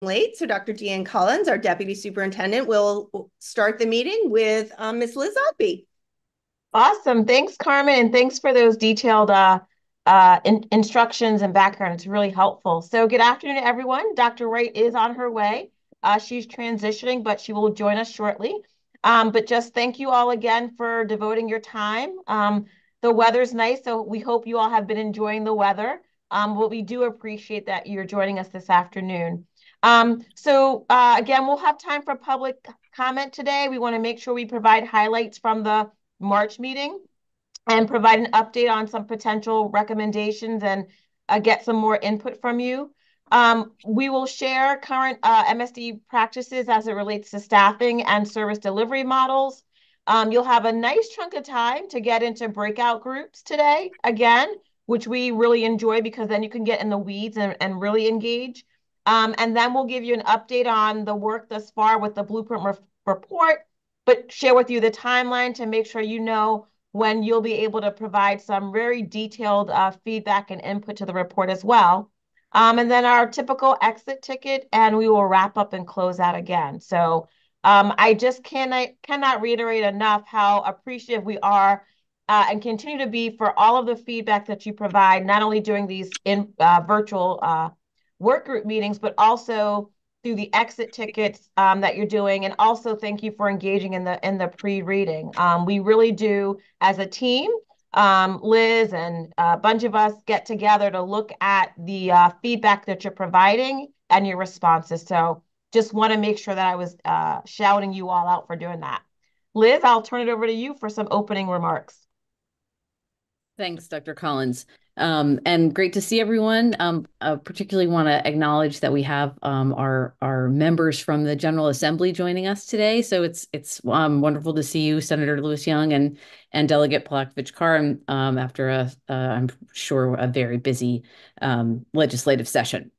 Late. So Dr. Deanne Collins, our Deputy Superintendent, will start the meeting with Ms. Liz Ogby. Awesome. Thanks, Carmen, and thanks for those detailed instructions and background. It's really helpful. So good afternoon, everyone. Dr. Wright is on her way. She's transitioning, but she will join us shortly. But just thank you all again for devoting your time. The weather's nice, so we hope you all have been enjoying the weather. But we do appreciate that you're joining us this afternoon. Again, we'll have time for public comment today. We want to make sure we provide highlights from the March meeting and provide an update on some potential recommendations and get some more input from you. We will share current MSDE practices as it relates to staffing and service delivery models. You'll have a nice chunk of time to get into breakout groups today, again, which we really enjoy because then you can get in the weeds and really engage. And then we'll give you an update on the work thus far with the Blueprint report, but share with you the timeline to make sure you know when you'll be able to provide some very detailed feedback and input to the report as well. And then our typical exit ticket, and we will wrap up and close out again. So I just cannot reiterate enough how appreciative we are and continue to be for all of the feedback that you provide, not only during these virtual work group meetings, but also through the exit tickets that you're doing. And also thank you for engaging in the pre-reading. We really do, as a team, Liz and a bunch of us get together to look at the feedback that you're providing and your responses. So just want to make sure that I was shouting you all out for doing that. Liz, I'll turn it over to you for some opening remarks. Thanks, Dr. Collins. And great to see everyone. Particularly want to acknowledge that we have our members from the General Assembly joining us today. So it's wonderful to see you, Senator Lewis Young and Delegate Palakvich-Carr, after I'm sure a very busy legislative session.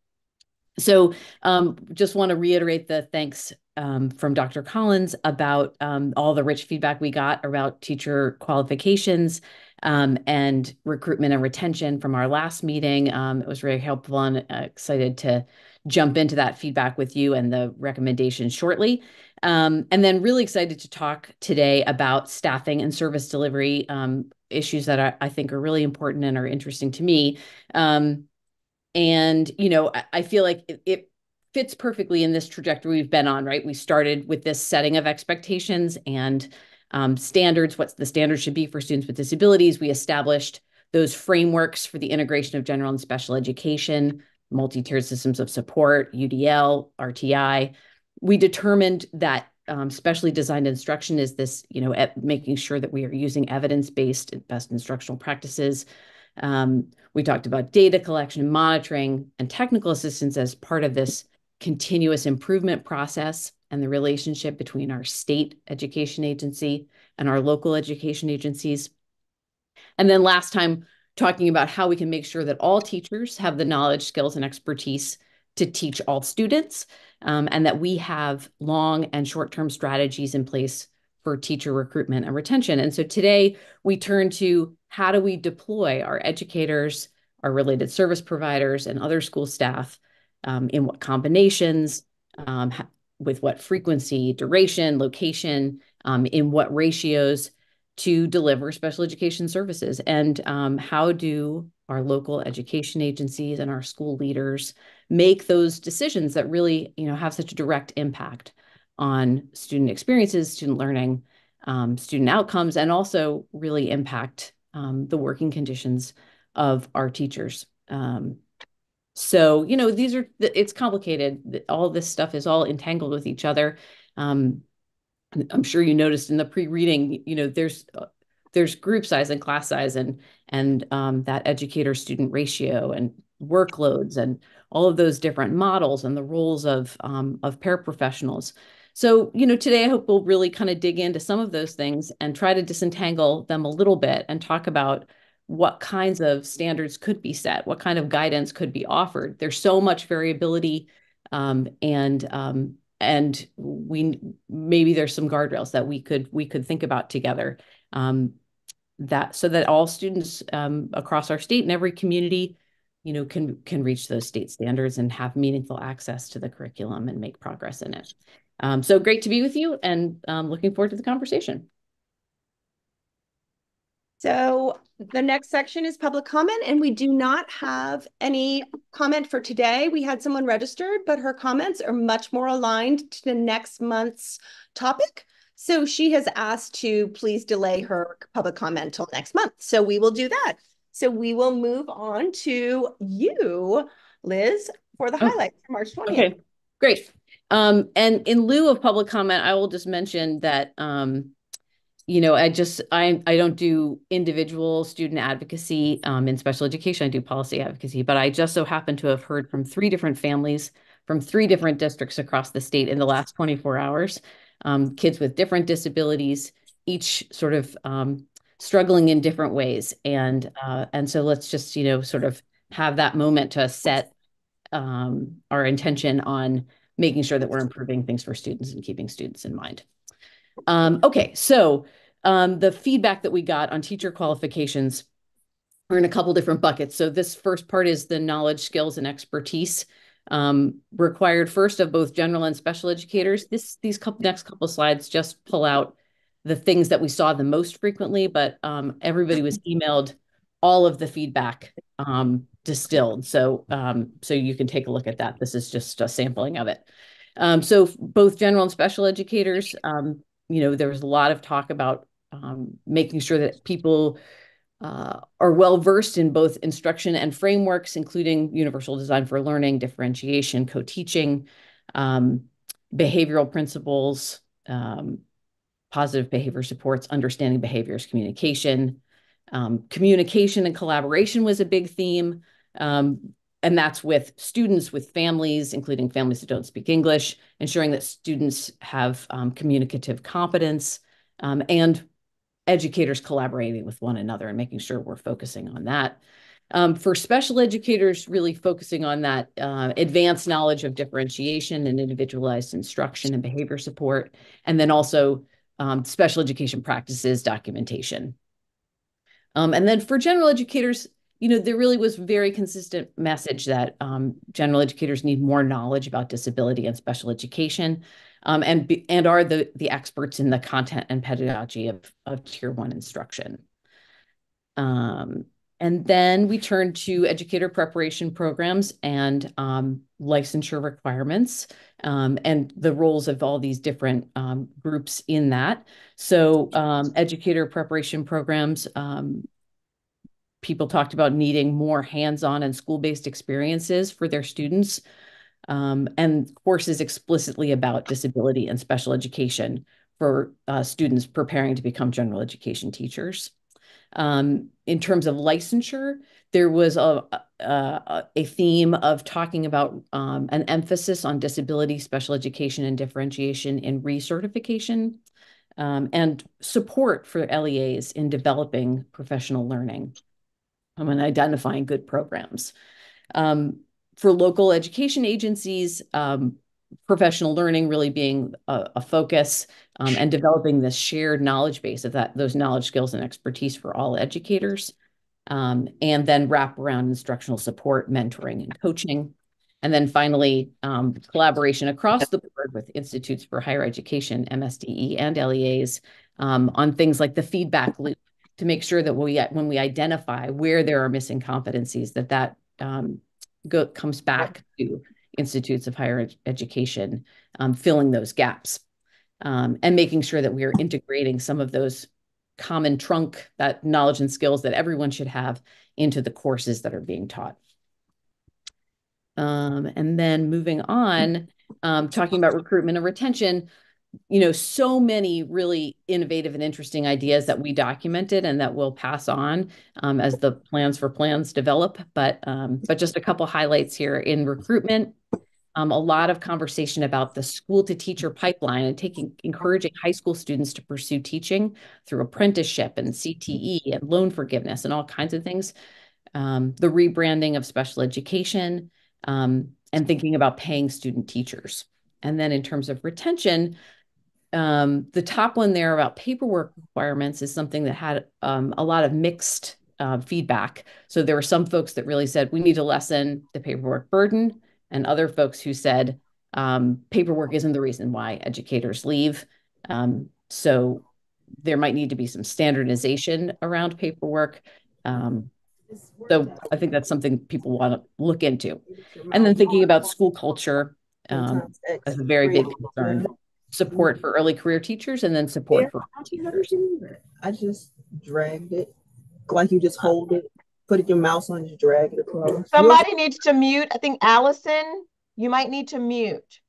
So just want to reiterate the thanks from Dr. Collins about all the rich feedback we got about teacher qualifications and recruitment and retention from our last meeting. It was very helpful, and excited to jump into that feedback with you and the recommendations shortly. And then really excited to talk today about staffing and service delivery issues that I think are really important and are interesting to me. And, I feel like it fits perfectly in this trajectory we've been on, right? We started with this setting of expectations and standards, what the standards should be for students with disabilities. We established those frameworks for the integration of general and special education, multi-tiered systems of support, UDL, RTI. We determined that specially designed instruction is this, making sure that we are using evidence-based best instructional practices. We talked about data collection, monitoring, and technical assistance as part of this continuous improvement process and the relationship between our state education agency and our local education agencies. And then last time, talking about how we can make sure that all teachers have the knowledge, skills, and expertise to teach all students, and that we have long and short-term strategies in place for teacher recruitment and retention. And so today we turn to how do we deploy our educators, our related service providers, and other school staff in what combinations, with what frequency, duration, location, in what ratios to deliver special education services. And how do our local education agencies and our school leaders make those decisions that really, have such a direct impact on student experiences, student learning, student outcomes, and also really impact the working conditions of our teachers. So, it's complicated. All this stuff is all entangled with each other. I'm sure you noticed in the pre-reading, there's group size and class size and that educator-student ratio and workloads and all of those different models and the roles of paraprofessionals. So, today I hope we'll really kind of dig into some of those things and try to disentangle them a little bit and talk about what kinds of standards could be set, what kind of guidance could be offered. There's so much variability, and maybe there's some guardrails that we could think about together, that so that all students across our state and every community can reach those state standards and have meaningful access to the curriculum and make progress in it. So great to be with you, and looking forward to the conversation. So the next section is public comment, and we do not have any comment for today. We had someone registered, but her comments are much more aligned to the next month's topic. So she has asked to please delay her public comment till next month. So we will do that. So we will move on to you, Liz, for the highlights for March 20th. Okay, great. And in lieu of public comment, I will just mention that I don't do individual student advocacy in special education. I do policy advocacy, but I just so happen to have heard from 3 different families from 3 different districts across the state in the last 24 hours, kids with different disabilities, each sort of struggling in different ways. And so let's just, sort of have that moment to set our intention on making sure that we're improving things for students and keeping students in mind. Okay, so the feedback that we got on teacher qualifications are in a couple different buckets. So this first part is the knowledge, skills, and expertise required first of both general and special educators. These next couple slides just pull out the things that we saw the most frequently, but everybody was emailed all of the feedback distilled. So you can take a look at that. This is just a sampling of it. So both general and special educators, there was a lot of talk about making sure that people are well versed in both instruction and frameworks, including universal design for learning, differentiation, co-teaching, behavioral principles, positive behavior supports, understanding behaviors, communication. Communication and collaboration was a big theme. And that's with students, with families, including families that don't speak English, ensuring that students have communicative competence, and educators collaborating with one another and making sure we're focusing on that. For special educators, really focusing on that advanced knowledge of differentiation and individualized instruction and behavior support, and then also special education practices documentation. And then for general educators, there really was very consistent message that general educators need more knowledge about disability and special education, and are the experts in the content and pedagogy of Tier 1 instruction. And then we turn to educator preparation programs and licensure requirements, and the roles of all these different groups in that. So educator preparation programs, people talked about needing more hands-on and school-based experiences for their students, and courses explicitly about disability and special education for students preparing to become general education teachers. In terms of licensure, there was a theme of talking about an emphasis on disability, special education, and differentiation in recertification, and support for LEAs in developing professional learning and identifying good programs. For local education agencies, professional learning really being a focus, and developing this shared knowledge base of those knowledge, skills, and expertise for all educators, and then wrap around instructional support, mentoring, and coaching. And then finally, collaboration across the board with institutes for higher education, MSDE, and LEAs on things like the feedback loop, to make sure that when we identify where there are missing competencies, that comes back to institutes of higher education, filling those gaps, and making sure that we are integrating some of those common trunk, that knowledge and skills that everyone should have, into the courses that are being taught. And then moving on, talking about recruitment and retention, so many really innovative and interesting ideas that we documented and that we'll pass on as the plans for plans develop. But just a couple highlights here in recruitment. A lot of conversation about the school to teacher pipeline and encouraging high school students to pursue teaching through apprenticeship and CTE and loan forgiveness and all kinds of things. The rebranding of special education, and thinking about paying student teachers. And then in terms of retention, the top one there about paperwork requirements is something that had a lot of mixed feedback. So there were some folks that really said, we need to lessen the paperwork burden, and other folks who said, paperwork isn't the reason why educators leave. So there might need to be some standardization around paperwork. So I think that's something people want to look into. And then thinking about school culture as a very big concern. Support for early career teachers, and then support for teachers. I just dragged it. Like you just hold it, put it your mouse on, just drag it across. Somebody needs to mute. I think Allison, you might need to mute.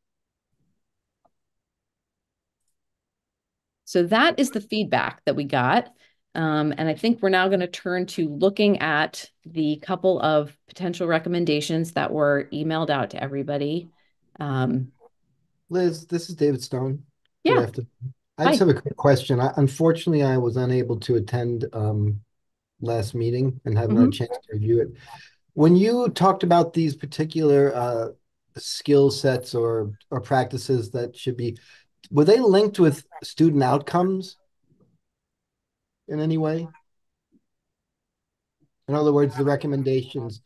So that is the feedback that we got. And I think we're now going to turn to looking at the couple of potential recommendations that were emailed out to everybody. Liz, this is David Stone. Yeah. Good afternoon. I just have a quick question. Unfortunately, I was unable to attend last meeting and haven't had a chance to review it. When you talked about these particular skill sets or practices that should be, were they linked with student outcomes in any way? In other words, the recommendations,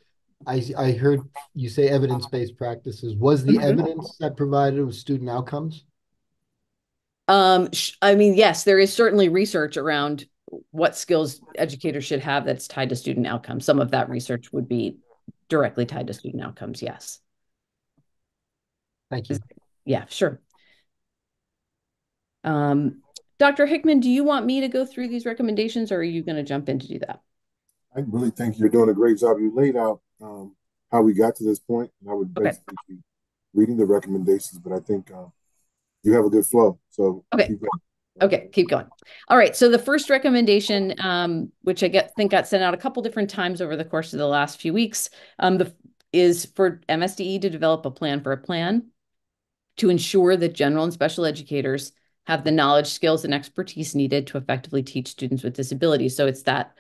I heard you say evidence-based practices. Was the evidence that provided with student outcomes? I mean, yes, there is certainly research around what skills educators should have that's tied to student outcomes. Some of that research would be directly tied to student outcomes, yes. Thank you. Yeah, sure. Dr. Hickman, do you want me to go through these recommendations, or are you going to jump in to do that? I really think you're doing a great job. You laid out how we got to this point, and I would basically be reading the recommendations, but I think you have a good flow. So keep going. Okay, keep going. All right. So the first recommendation, which I think got sent out a couple different times over the course of the last few weeks, is for MSDE to develop a plan for a plan to ensure that general and special educators have the knowledge, skills, and expertise needed to effectively teach students with disabilities. So it's that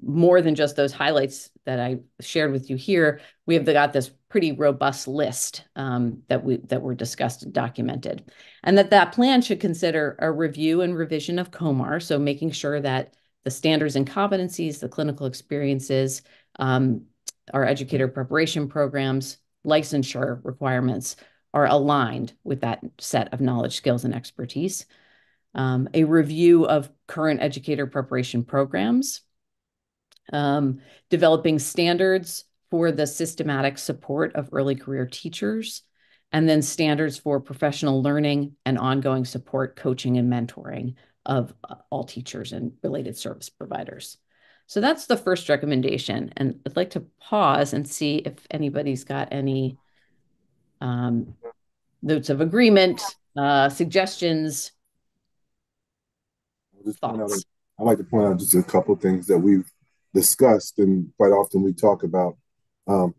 more than just those highlights that I shared with you here. We have got this pretty robust list that were discussed and documented, and that plan should consider a review and revision of COMAR. So making sure that the standards and competencies, the clinical experiences, our educator preparation programs, licensure requirements are aligned with that set of knowledge, skills, and expertise. A review of current educator preparation programs, developing standards for the systematic support of early career teachers, and then standards for professional learning and ongoing support, coaching, and mentoring of all teachers and related service providers. So that's the first recommendation. And I'd like to pause and see if anybody's got any notes of agreement, suggestions, thoughts. I'd like to point out just a couple of things that we've discussed, and quite often we talk about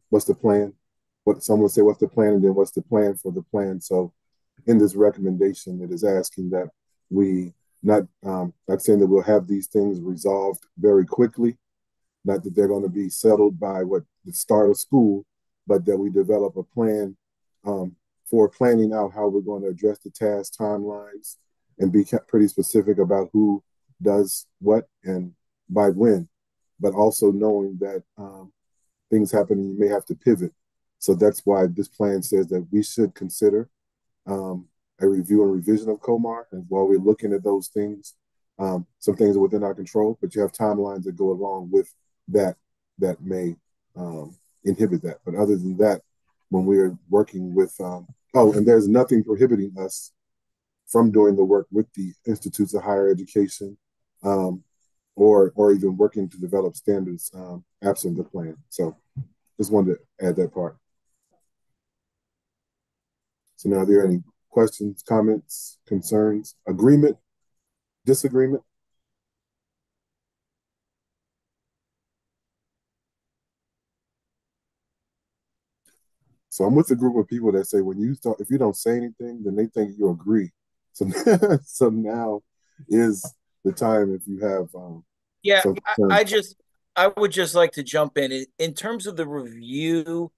what's the plan? What someone say, what's the plan, and then what's the plan for the plan? So in this recommendation, it is asking that we not saying that we'll have these things resolved very quickly, not that they're going to be settled by the start of school, but that we develop a plan for planning out how we're going to address the task timelines and be pretty specific about who does what and by when, but also knowing that things happen and you may have to pivot. So that's why this plan says that we should consider a review and revision of COMAR. And while we're looking at those things, some things are within our control, but you have timelines that go along with that may inhibit that. But other than that, when we're working with, and there's nothing prohibiting us from doing the work with the institutes of higher education or even working to develop standards absent the plan. So just wanted to add that part. So now, are there any questions, comments, concerns, agreement, disagreement? So I'm with a group of people that say if you don't say anything, then they think you agree. So, so now is the time if you have. I would just like to jump in terms of the review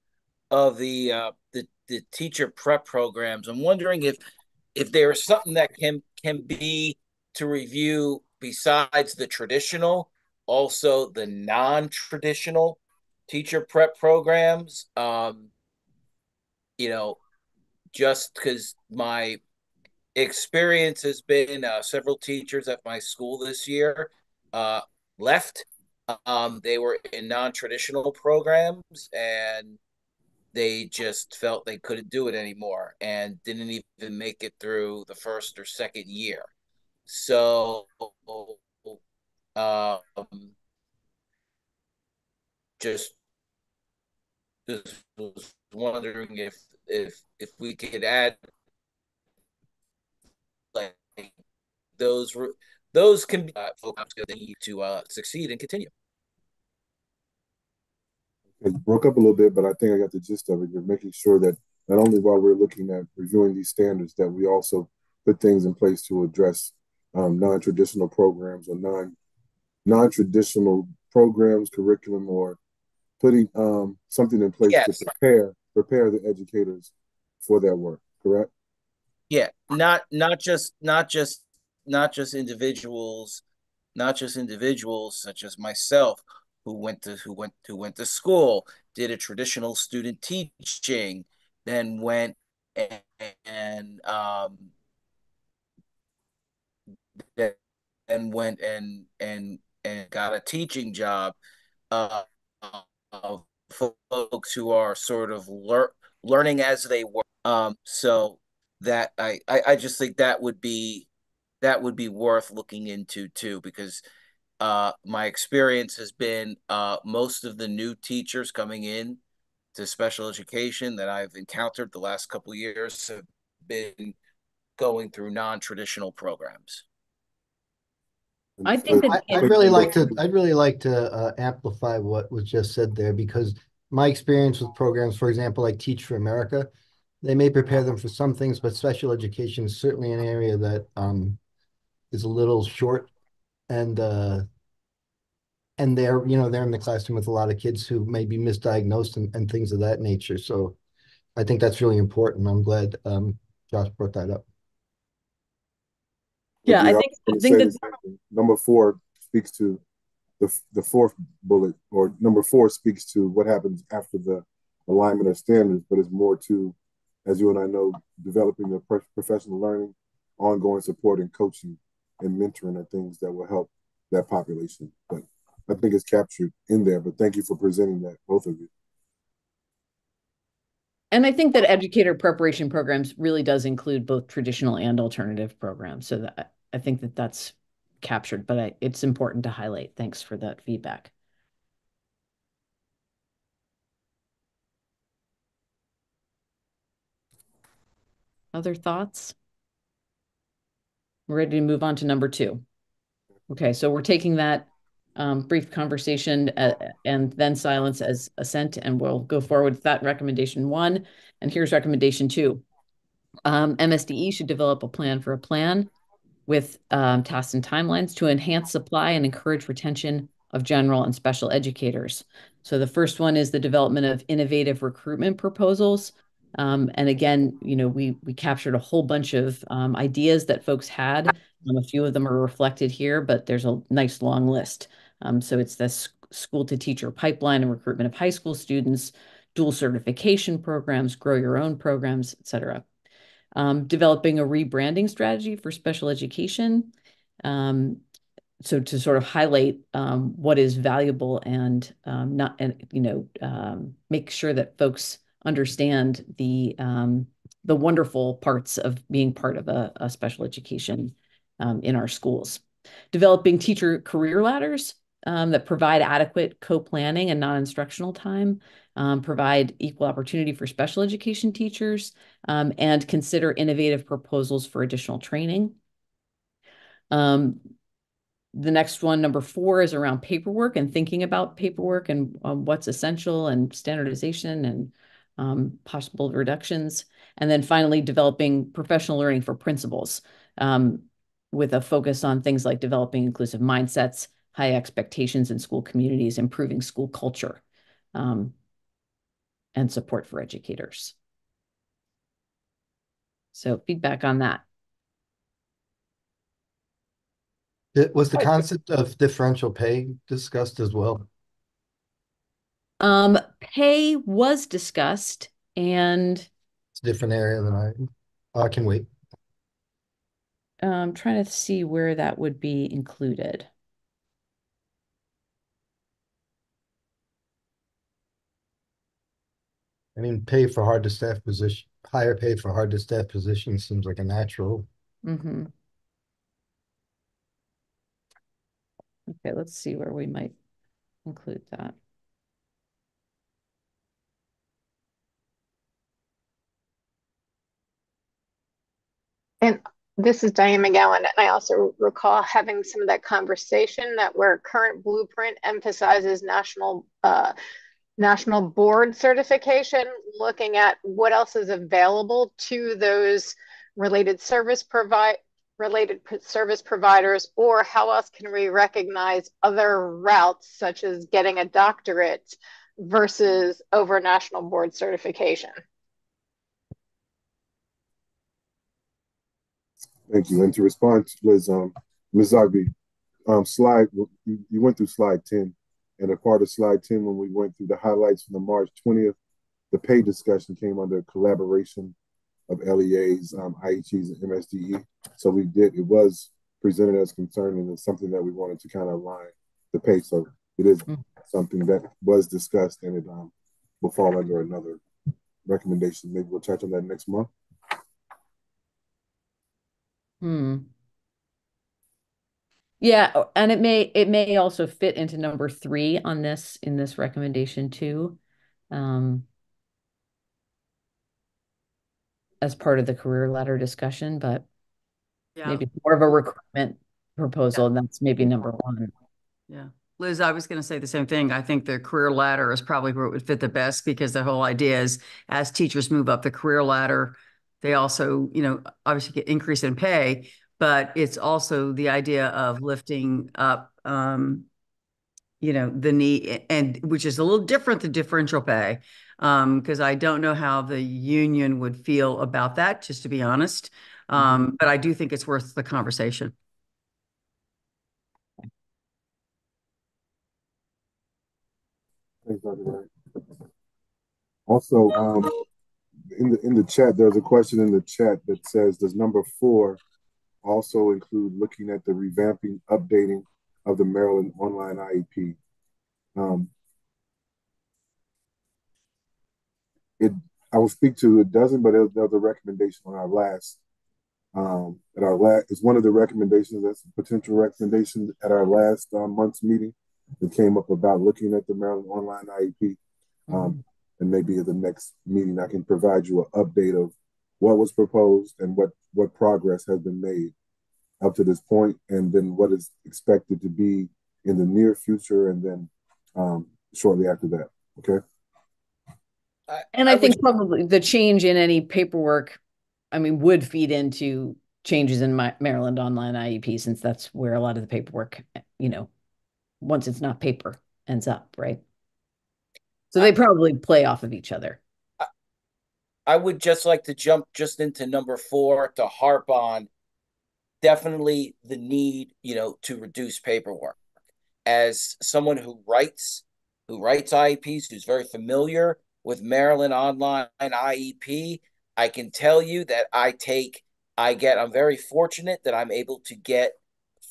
of the teacher prep programs. I'm wondering if there is something that can be to review besides the traditional also the non-traditional teacher prep programs. You know, just because my experience has been several teachers at my school this year uh, left. They were in non-traditional programs and they just felt they couldn't do it anymore and didn't even make it through the first or second year. So um, just just was wondering if we could add like those those can be folks that need to succeed and continue. It broke up a little bit, but I think I got the gist of it. You're making sure that not only while we're looking at reviewing these standards, that we also put things in place to address non-traditional programs or non-traditional programs, curriculum, or putting something in place to Yes. prepare the educators for their work. Correct? Yeah. Not just individuals, not just individuals such as myself who went to school, did a traditional student teaching, then went and and went and got a teaching job. Uh, Folks who are sort of learning as they work. So that I just think that would be worth looking into too, because my experience has been most of the new teachers coming in to special education that I've encountered the last couple of years have been going through non-traditional programs. I think that I'd really like to amplify what was just said there, because my experience with programs, for example, like Teach for America, they may prepare them for some things, but special education is certainly an area that is a little short, and they're in the classroom with a lot of kids who may be misdiagnosed and things of that nature. So I think that's really important. I'm glad Josh brought that up. Yeah, I think that Number four speaks to the fourth bullet, or number four speaks to what happens after the alignment of standards, but it's more to, as you and I know, developing the professional learning, ongoing support and coaching and mentoring are things that will help that population. But I think it's captured in there. But thank you for presenting that, both of you. And I think that educator preparation programs really does include both traditional and alternative programs. So that I think that that's captured, but it's important to highlight. Thanks for that feedback. Other thoughts? We're ready to move on to number 2. Okay, so we're taking that brief conversation and then silence as assent, and we'll go forward with that recommendation 1. And here's recommendation 2. MSDE should develop a plan for a plan with tasks and timelines to enhance supply and encourage retention of general and special educators. So the first one is the development of innovative recruitment proposals. And again, we captured a whole bunch of ideas that folks had. A few of them are reflected here, but there's a nice long list. So it's this school to teacher pipeline and recruitment of high school students, dual certification programs, grow your own programs, et cetera. Developing a rebranding strategy for special education. So to sort of highlight what is valuable and make sure that folks understand the wonderful parts of being part of a special education in our schools. Developing teacher career ladders that provide adequate co-planning and non-instructional time, provide equal opportunity for special education teachers, and consider innovative proposals for additional training. The next one, number 4, is around paperwork and thinking about paperwork and what's essential and standardization and possible reductions. And then finally, developing professional learning for principals with a focus on things like developing inclusive mindsets, high expectations in school communities, improving school culture, and support for educators. So feedback on that. Was the concept of differential pay discussed as well? Pay was discussed, and It's a different area than I can wait. I'm trying to see where that would be included. I mean, pay for hard to staff position, higher pay for hard to staff positions seems like a natural. Mm-hmm. Okay, let's see where we might include that. And this is Diane McGowan, and I also recall having some of that conversation that where current blueprint emphasizes national board certification, looking at what else is available to those related service providers, or how else can we recognize other routes such as getting a doctorate versus over national board certification. Thank you. And to respond to Liz, Ms. Zogby, slide, you went through slide 10, and a part of slide 10, when we went through the highlights from the March 20th, the pay discussion came under collaboration of LEAs, IHEs, and MSDE. So it was presented as concern, and it's something that we wanted to kind of align the pay. So it is something that was discussed, and it will fall under another recommendation. Maybe we'll touch on that next month. Yeah, and it may also fit into number 3 on this in this recommendation too, as part of the career ladder discussion, but maybe more of a recruitment proposal, and that's maybe number 1. Yeah. Liz, I was going to say the same thing. I think the career ladder is probably where it would fit the best, because the whole idea is as teachers move up the career ladder, they also, obviously get increase in pay, but it's also the idea of lifting up, the need, and which is a little different than differential pay, because I don't know how the union would feel about that, just to be honest. But I do think it's worth the conversation. Thanks, Dr. Wright. Also, in the chat, there's a question in the chat that says, does number 4 also include looking at the revamping, updating of the Maryland online IEP? I will speak to it doesn't, but there was a recommendation on our last, it's one of the recommendations, that's a potential recommendation at our last month's meeting that came up about looking at the Maryland online IEP. And maybe at the next meeting, I can provide you an update of what was proposed and what progress has been made up to this point, and then what is expected to be in the near future, and then shortly after that. Okay. And I think probably the change in any paperwork, would feed into changes in my Maryland online IEP, since that's where a lot of the paperwork, once it's not paper, ends up, right? So they probably play off of each other. I would just like to jump just into number 4 to harp on definitely the need, to reduce paperwork. As someone who writes IEPs, who's very familiar with Maryland online IEP, I can tell you that I'm very fortunate that I'm able to get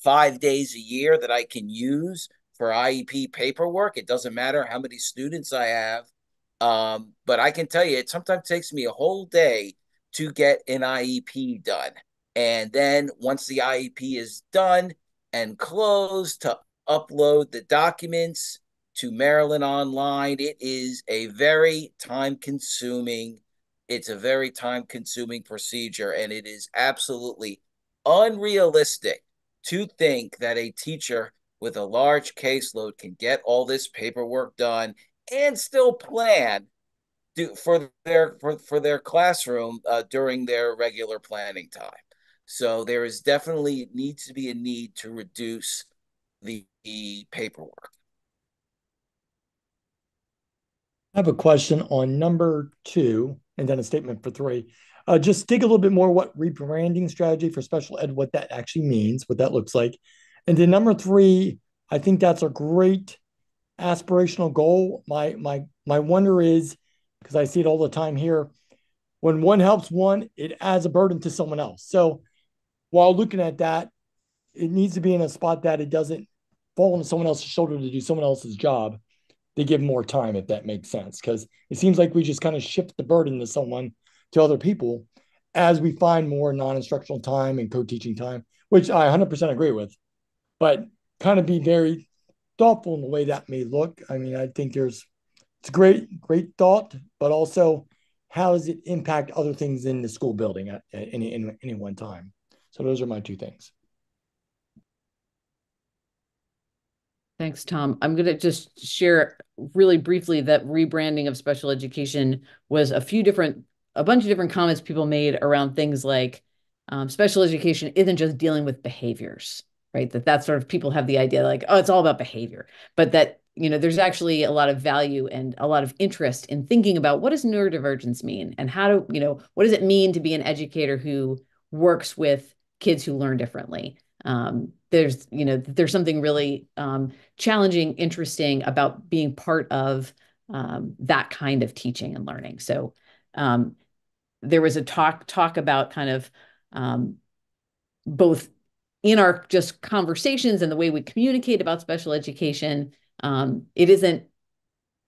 5 days a year that I can use for IEP paperwork. It doesn't matter how many students I have. But I can tell you, it sometimes takes me a whole day to get an IEP done. And then once the IEP is done and closed, to upload the documents to Maryland Online, it's a very time-consuming procedure, and it is absolutely unrealistic to think that a teacher with a large caseload can get all this paperwork done and still plan for their classroom during their regular planning time. So there is definitely needs to be a need to reduce the paperwork. I have a question on number 2 and then a statement for 3. Just dig a little bit more what rebranding strategy for special ed, what that actually means, what that looks like. And then number 3, I think that's a great aspirational goal. My wonder is, because I see it all the time here, when one helps one, it adds a burden to someone else. So while looking at that, it needs to be in a spot that it doesn't fall on someone else's shoulder to do someone else's job. They give more time, if that makes sense, because it seems like we just kind of shift the burden to other people as we find more non-instructional time and co-teaching time, which I 100% agree with, but kind of be very thoughtful in the way that may look. I mean, I think it's a great thought, but also how does it impact other things in the school building at any one time? So those are my 2 things. Thanks, Tom. I'm going to just share really briefly that rebranding of special education was a bunch of different comments people made around things like special education isn't just dealing with behaviors, right? That sort of people have the idea like, oh, it's all about behavior, but that, there's actually a lot of value and a lot of interest in thinking about what does neurodivergence mean and what does it mean to be an educator who works with kids who learn differently. There's something really challenging, interesting about being part of that kind of teaching and learning. So there was a talk about kind of both in our just conversations and the way we communicate about special education. It isn't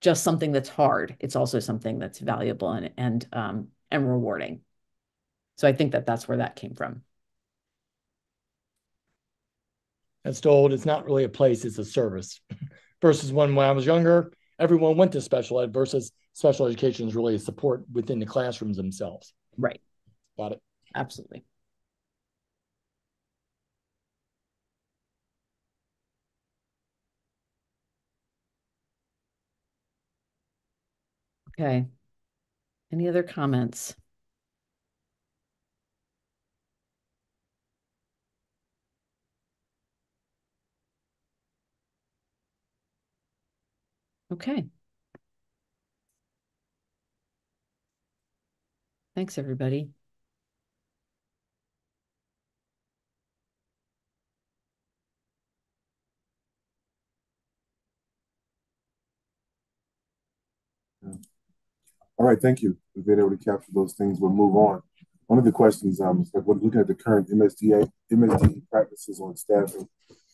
just something that's hard. It's also something that's valuable and rewarding. So I think that's where that came from. That's told it's not really a place, it's a service. Versus when I was younger, everyone went to special ed, versus special education is really a support within the classrooms themselves. Right. Got it. Absolutely. Okay. Any other comments? Okay. Thanks, everybody. All right, thank you. We've been able to capture those things. We'll move on. One of the questions is like, we're looking at the current MSDE practices on staffing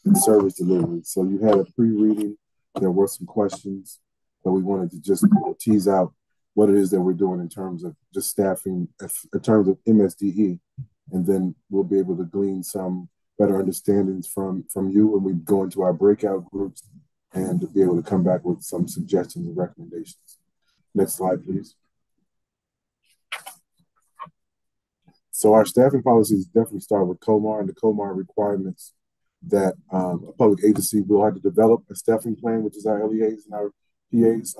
and service delivery. So you had a pre-reading. There were some questions that we wanted to just tease out what it is that we're doing in terms of just staffing, in terms of MSDE, and then we'll be able to glean some better understandings from you when we go into our breakout groups and to be able to come back with some suggestions and recommendations. Next slide, please. So our staffing policies definitely start with COMAR and the COMAR requirements that a public agency will have to develop a staffing plan, which is our LEAs and our PAs,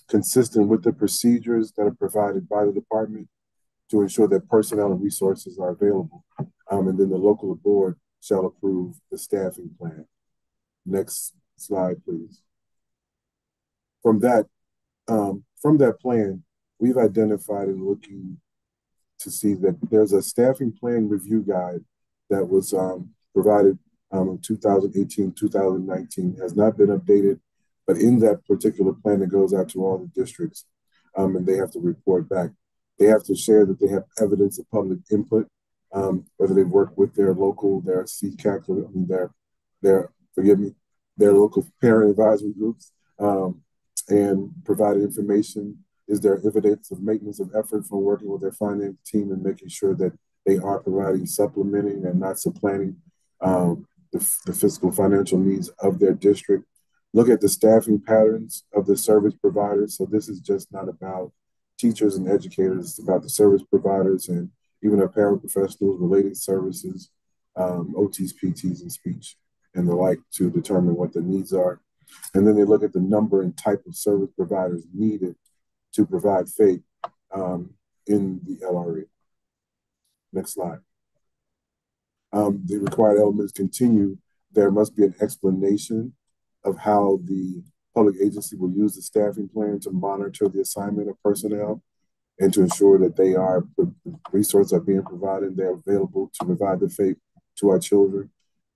consistent with the procedures that are provided by the department to ensure that personnel and resources are available. And then the local board shall approve the staffing plan. Next slide, please. From that plan, we've identified and looking to see that there's a staffing plan review guide that was provided in 2018, 2019, has not been updated, but in that particular plan, it goes out to all the districts and they have to report back. They have to share that they have evidence of public input, whether they work with their CCAC, or their local parent advisory groups, and provided information. Is there evidence of maintenance of effort from working with their finance team and making sure that they are providing, supplementing, and not supplanting the fiscal financial needs of their district? Look at the staffing patterns of the service providers. So this is just not about teachers and educators. It's about the service providers and even our paraprofessionals, related services, OTs, PTs, and speech, and the like, to determine what the needs are. And then they look at the number and type of service providers needed to provide FAPE in the LRE. Next slide. The required elements continue. There must be an explanation of how the public agency will use the staffing plan to monitor the assignment of personnel and to ensure that resources are being provided, they're available to provide the FAPE to our children.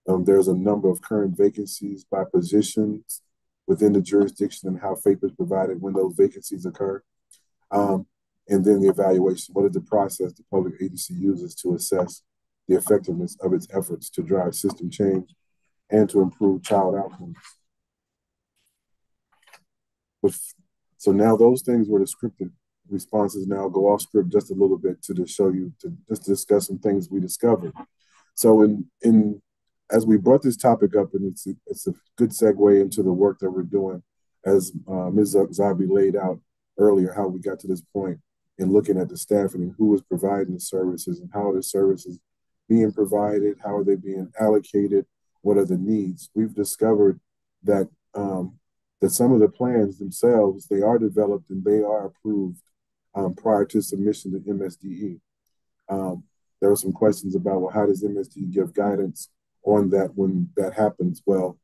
There's a number of current vacancies by positions within the jurisdiction and how FAPE is provided when those vacancies occur. And then the evaluation. What is the process the public agency uses to assess the effectiveness of its efforts to drive system change and to improve child outcomes? So now those things were the scripted responses. Now go off script just a little bit to just show you, to just discuss some things we discovered. So in as we brought this topic up, and it's a good segue into the work that we're doing, as Ms. Zabi laid out earlier, how we got to this point in looking at the staffing and who is providing the services and how are the services being provided, how are they being allocated, what are the needs. We've discovered that that some of the plans themselves, they are developed and they are approved prior to submission to MSDE. There were some questions about, well, how does MSDE give guidance on that when that happens? Well,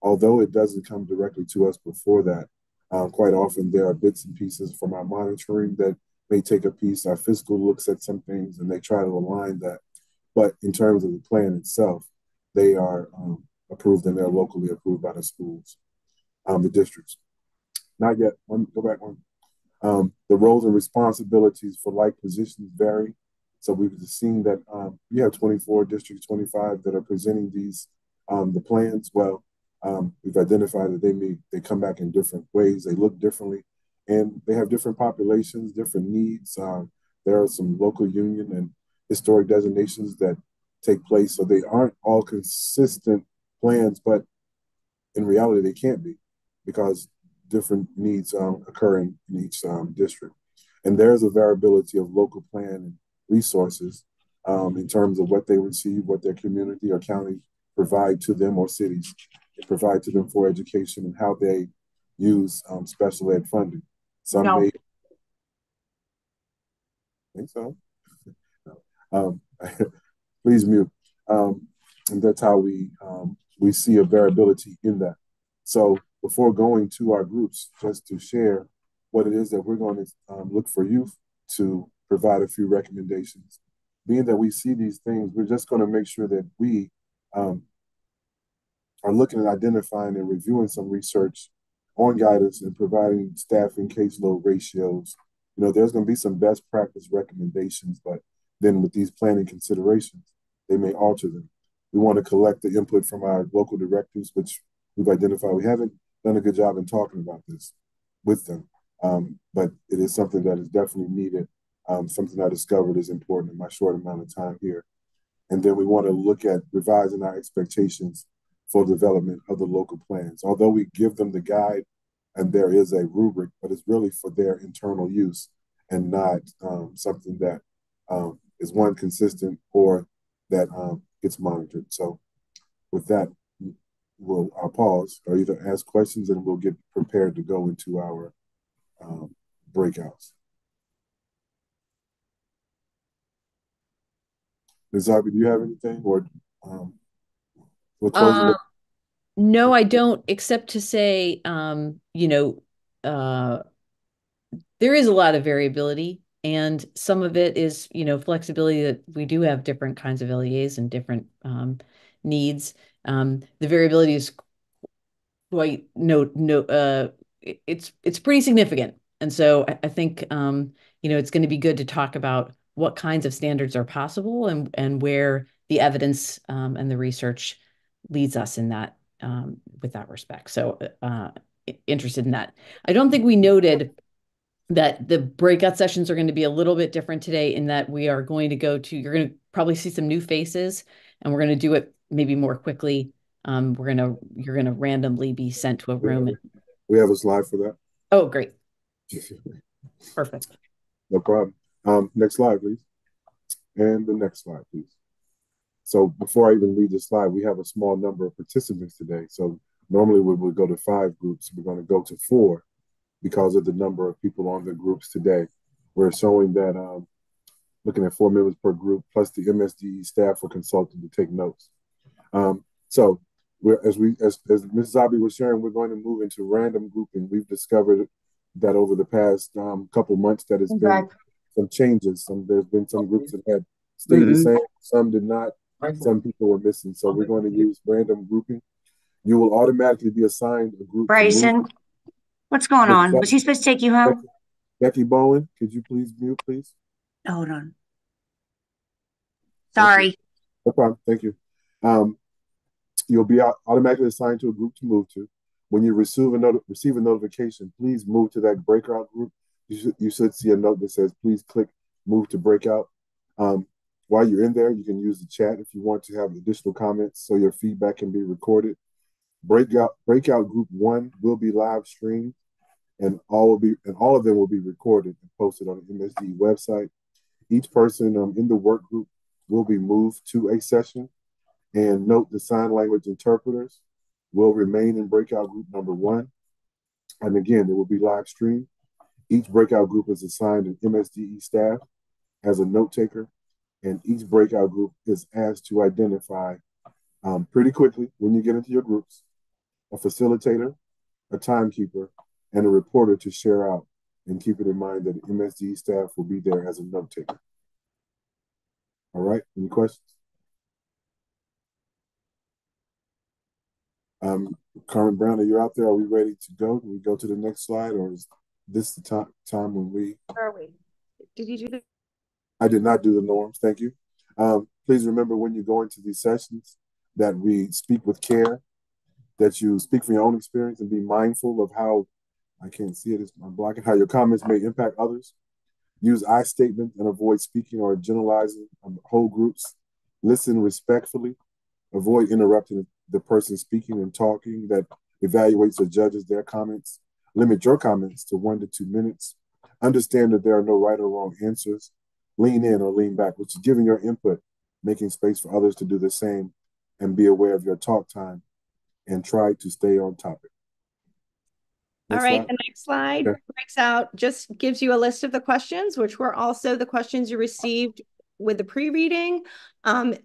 although it doesn't come directly to us before that, quite often there are bits and pieces from our monitoring that may take a piece. Our fiscal looks at some things and they try to align that. But in terms of the plan itself, they are approved and they're locally approved by the schools, the districts. Not yet. Go back one. The roles and responsibilities for like positions vary. So we've seen that you have 24 districts, 25 that are presenting these, the plans. Well, we've identified that they come back in different ways. They look differently and they have different populations, different needs. There are some local union and historic designations that take place. So they aren't all consistent plans, but in reality, they can't be because different needs occur in each district. And there's a variability of local plan and resources in terms of what they receive, what their community or county provide to them, or cities provide to them for education, and how they use special ed funding. Some No. may think so. Please mute. And that's how we see a variability in that. So before going to our groups, just to share what it is that we're going to look for you to provide a few recommendations. Being that we see these things, we're just going to make sure that we are looking at identifying and reviewing some research on guidance and providing staffing caseload ratios. You know, there's going to be some best practice recommendations, but then with these planning considerations, they may alter them. We want to collect the input from our local directors, which we've identified. We haven't done a good job in talking about this with them, but it is something that is definitely needed. Something I discovered is important in my short amount of time here. And then we want to look at revising our expectations for development of the local plans. Although we give them the guide and there is a rubric, but it's really for their internal use and not something that is one consistent or that gets monitored. So with that, I'll pause or either ask questions and we'll get prepared to go into our breakouts. Ms. Zabi, do you have anything, or we'll close no, I don't, except to say, you know, there is a lot of variability, and some of it is, you know, flexibility, that we do have different kinds of LEAs and different needs. The variability is quite it's pretty significant, and so I think you know, it's going to be good to talk about what kinds of standards are possible and where the evidence and the research leads us in that with that respect. So interested in that. I don't think we noted that the breakout sessions are going to be a little bit different today, in that we are going to you're going to probably see some new faces, and we're going to do it maybe more quickly. You're going to randomly be sent to a room. We have a slide for that. Oh, great. Perfect. No problem. Next slide, please. And the next slide, please. So before I even read the slide, we have a small number of participants today. So normally we would go to 5 groups. We're going to go to 4 because of the number of people on the groups today. We're showing that looking at 4 members per group, plus the MSDE staff or consultant to take notes. So as Ms. Zabi was sharing, we're going to move into random grouping. We've discovered that over the past couple months that it's been some changes. There's been some groups that had stayed the same, some did not. some people were missing. So we're going to use random grouping. You will automatically be assigned a group. Bryson, what's going on? Was he supposed to take you home? Becky Bowen, could you please mute, please? Hold on. Sorry. No problem. Thank you. You'll be automatically assigned to a group to move to. When you receive a notification, please move to that breakout group. You should see a note that says, please click move to breakout. While you're in there, you can use the chat if you want to have additional comments so your feedback can be recorded. Breakout group 1 will be live streamed, and all of them will be recorded and posted on the MSDE website. Each person in the work group will be moved to a session, and note the sign language interpreters will remain in breakout group number 1. And again, it will be live streamed. Each breakout group is assigned an MSDE staff as a note taker, and each breakout group is asked to identify pretty quickly when you get into your groups a facilitator, a timekeeper, and a reporter to share out. And keep it in mind that the MSDE staff will be there as a note taker. All right, any questions? Carmen Brown, are you out there? Are we ready to go? Can we go to the next slide, or is this the time when we? Where are we? Did you do the? I did not do the norms. Thank you. Please remember when you go into these sessions that we speak with care, that you speak from your own experience and be mindful of how, I can't see it, I'm blocking, how your comments may impact others. Use I statements and avoid speaking or generalizing whole groups. Listen respectfully. Avoid interrupting the person speaking and talking that evaluates or judges their comments. Limit your comments to 1 to 2 minutes. Understand that there are no right or wrong answers. Lean in or lean back, which is giving your input, making space for others to do the same, and be aware of your talk time and try to stay on topic. All right, the next slide breaks out, just gives you a list of the questions, which were also the questions you received with the pre-reading.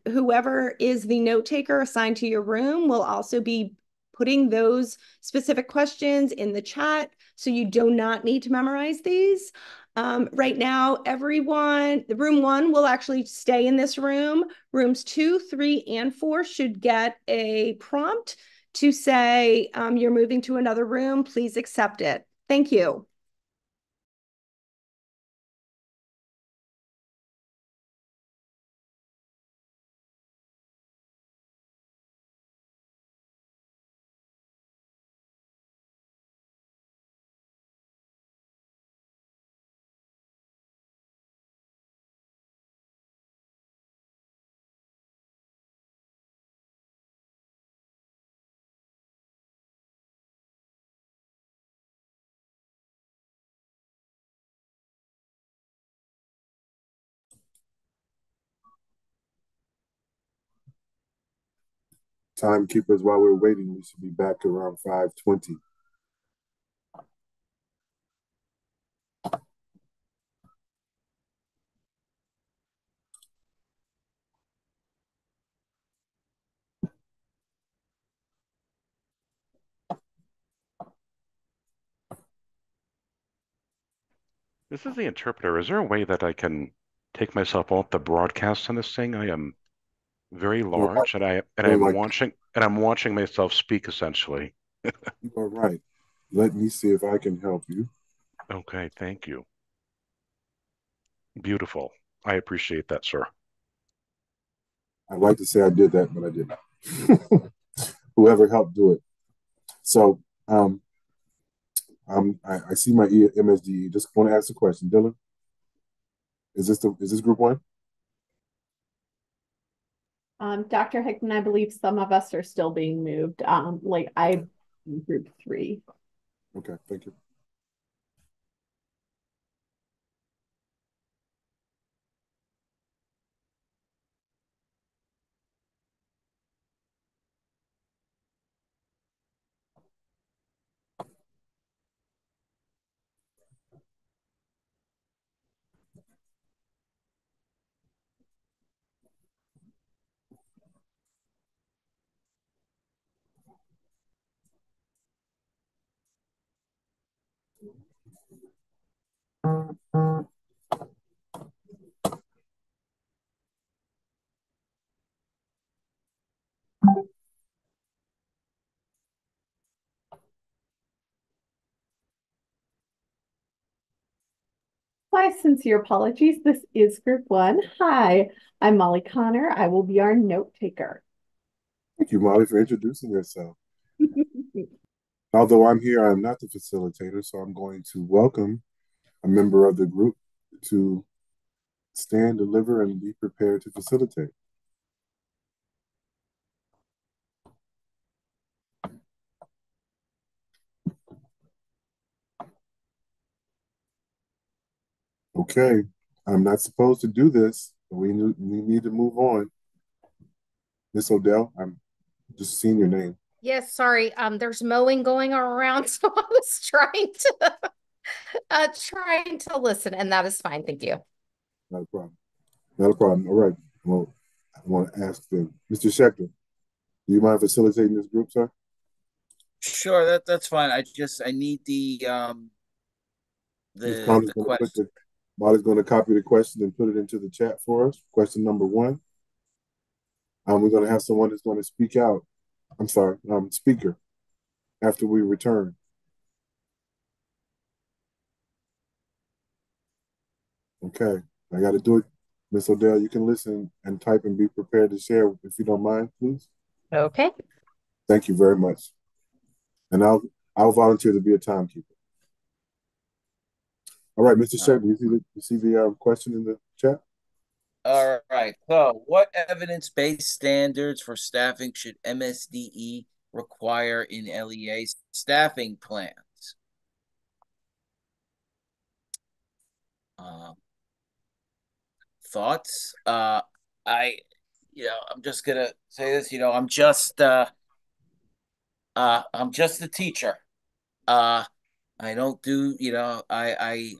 Whoever is the note taker assigned to your room will also be putting those specific questions in the chat, so you do not need to memorize these. Right now, everyone, the room 1 will actually stay in this room. Rooms 2, 3, and 4 should get a prompt to say you're moving to another room. Please accept it. Thank you. Timekeepers, while we're waiting, we should be back around 5:20. This is the interpreter. Is there a way that I can take myself off the broadcast on this thing? I am very large, and I'm watching myself speak essentially. You are right. Let me see if I can help you. Okay, thank you. Beautiful. I appreciate that, sir. I'd like to say I did that, but I didn't. Whoever helped do it. So I see my MSDE. Just want to ask a question, Dylan. Is this group 1? Dr. Hickman, I believe some of us are still being moved. Like I group 3. Okay, thank you. My sincere apologies. This is Group 1. Hi, I'm Molly Connor. I will be our note taker. Thank you, Molly, for introducing yourself. Although I'm here, I'm not the facilitator, so I'm going to welcome a member of the group to stand, deliver, and be prepared to facilitate. Okay, I'm not supposed to do this, but we need to move on. Miss Odell, I'm just seeing your name. Yes, sorry. There's mowing going around, so I was trying to listen, and that is fine. Thank you. Not a problem. Not a problem. All right. Well, I want to ask them, Mr. Schechter, do you mind facilitating this group, sir? Sure, that's fine. I need the question. Molly's going to copy the question and put it into the chat for us. Question number 1. We're going to have someone that's going to speak out. I'm sorry, speaker, after we return. Okay, I got to do it. Miss Odell, you can listen and type and be prepared to share if you don't mind, please. Okay. Thank you very much. And I'll volunteer to be a timekeeper. All right, Mr. Schechter, you see the question in the chat? All right. So, what evidence-based standards for staffing should MSDE require in LEA staffing plans? Thoughts? I'm just gonna say this. I'm just a teacher. I don't do. I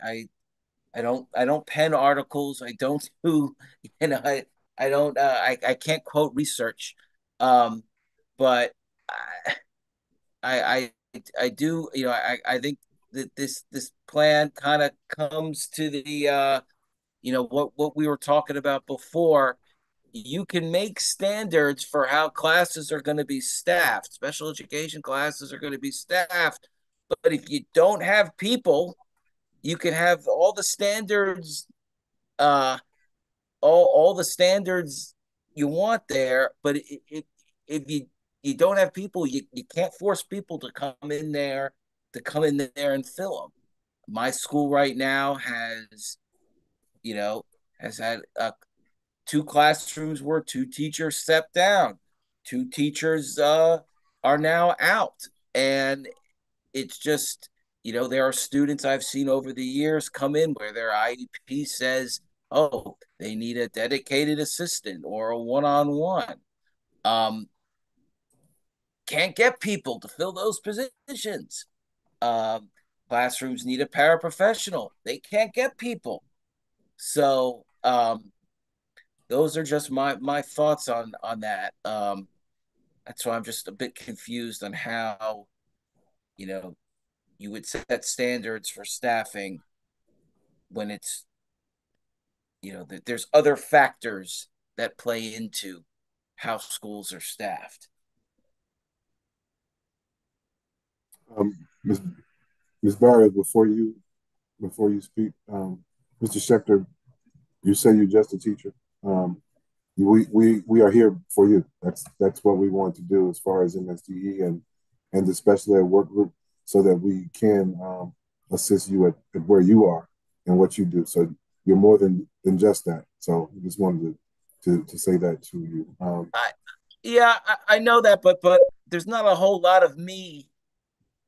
don't pen articles. I don't do. I don't. I can't quote research. But I do. I think that this plan kind of comes to the what we were talking about before. You can make standards for how classes are going to be staffed. Special education classes are going to be staffed, but if you don't have people, you can have all the standards, all the standards you want there. But if you don't have people, you can't force people to come in there and fill them. My school right now has had 2 classrooms where 2 teachers stepped down. 2 teachers are now out. And it's just, there are students I've seen over the years come in where their IEP says, oh, they need a dedicated assistant or a one-on-one. Can't get people to fill those positions. Classrooms need a paraprofessional. They can't get people. So those are just my thoughts on that. That's why I'm just a bit confused on how, you would set standards for staffing when it's, there's other factors that play into how schools are staffed. Ms. Barrios, before you speak, Mr. Schechter, you say you're just a teacher. We are here for you. That's what we want to do as far as MSDE and the special ed work group, so that we can assist you at where you are and what you do. So you're more than just that. So I just wanted to say that to you. I know that, but there's not a whole lot of me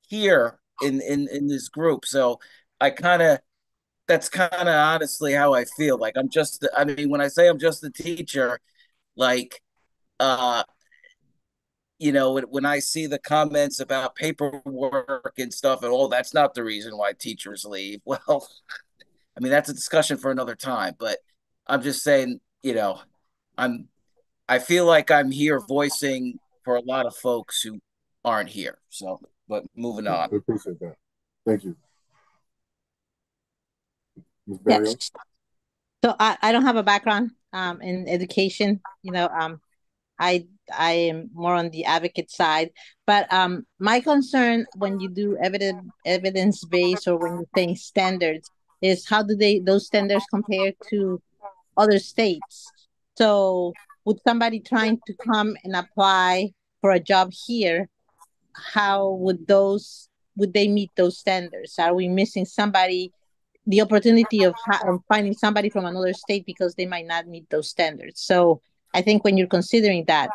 here in this group. So that's kind of honestly how I feel. Like when I say I'm just a teacher, like, when I see the comments about paperwork and stuff, and that's not the reason why teachers leave. Well, that's a discussion for another time, but I'm just saying, I feel like I'm here voicing for a lot of folks who aren't here. So, but moving on. I appreciate that. Thank you. Ms. Yes. So I don't have a background in education. I am more on the advocate side, but my concern when you do evidence based or when you're saying standards is how do those standards compare to other states? So would somebody trying to come and apply for a job here, how would they meet those standards? Are we missing somebody, the opportunity of finding somebody from another state because they might not meet those standards? So I think when you're considering that,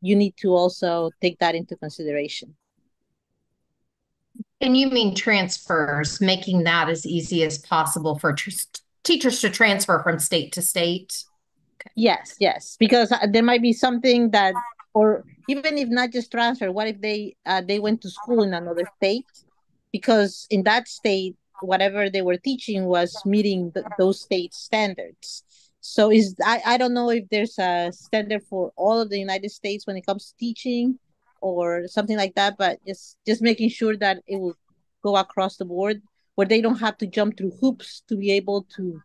you need to also take that into consideration. And you mean transfers, making that as easy as possible for teachers to transfer from state to state? Okay. Yes, because there might be something that, or even if not just transfer, what if they went to school in another state? Because in that state, whatever they were teaching was meeting those state standards. So I don't know if there's a standard for all of the United States when it comes to teaching or something like that, but just making sure that it will go across the board where they don't have to jump through hoops to be able to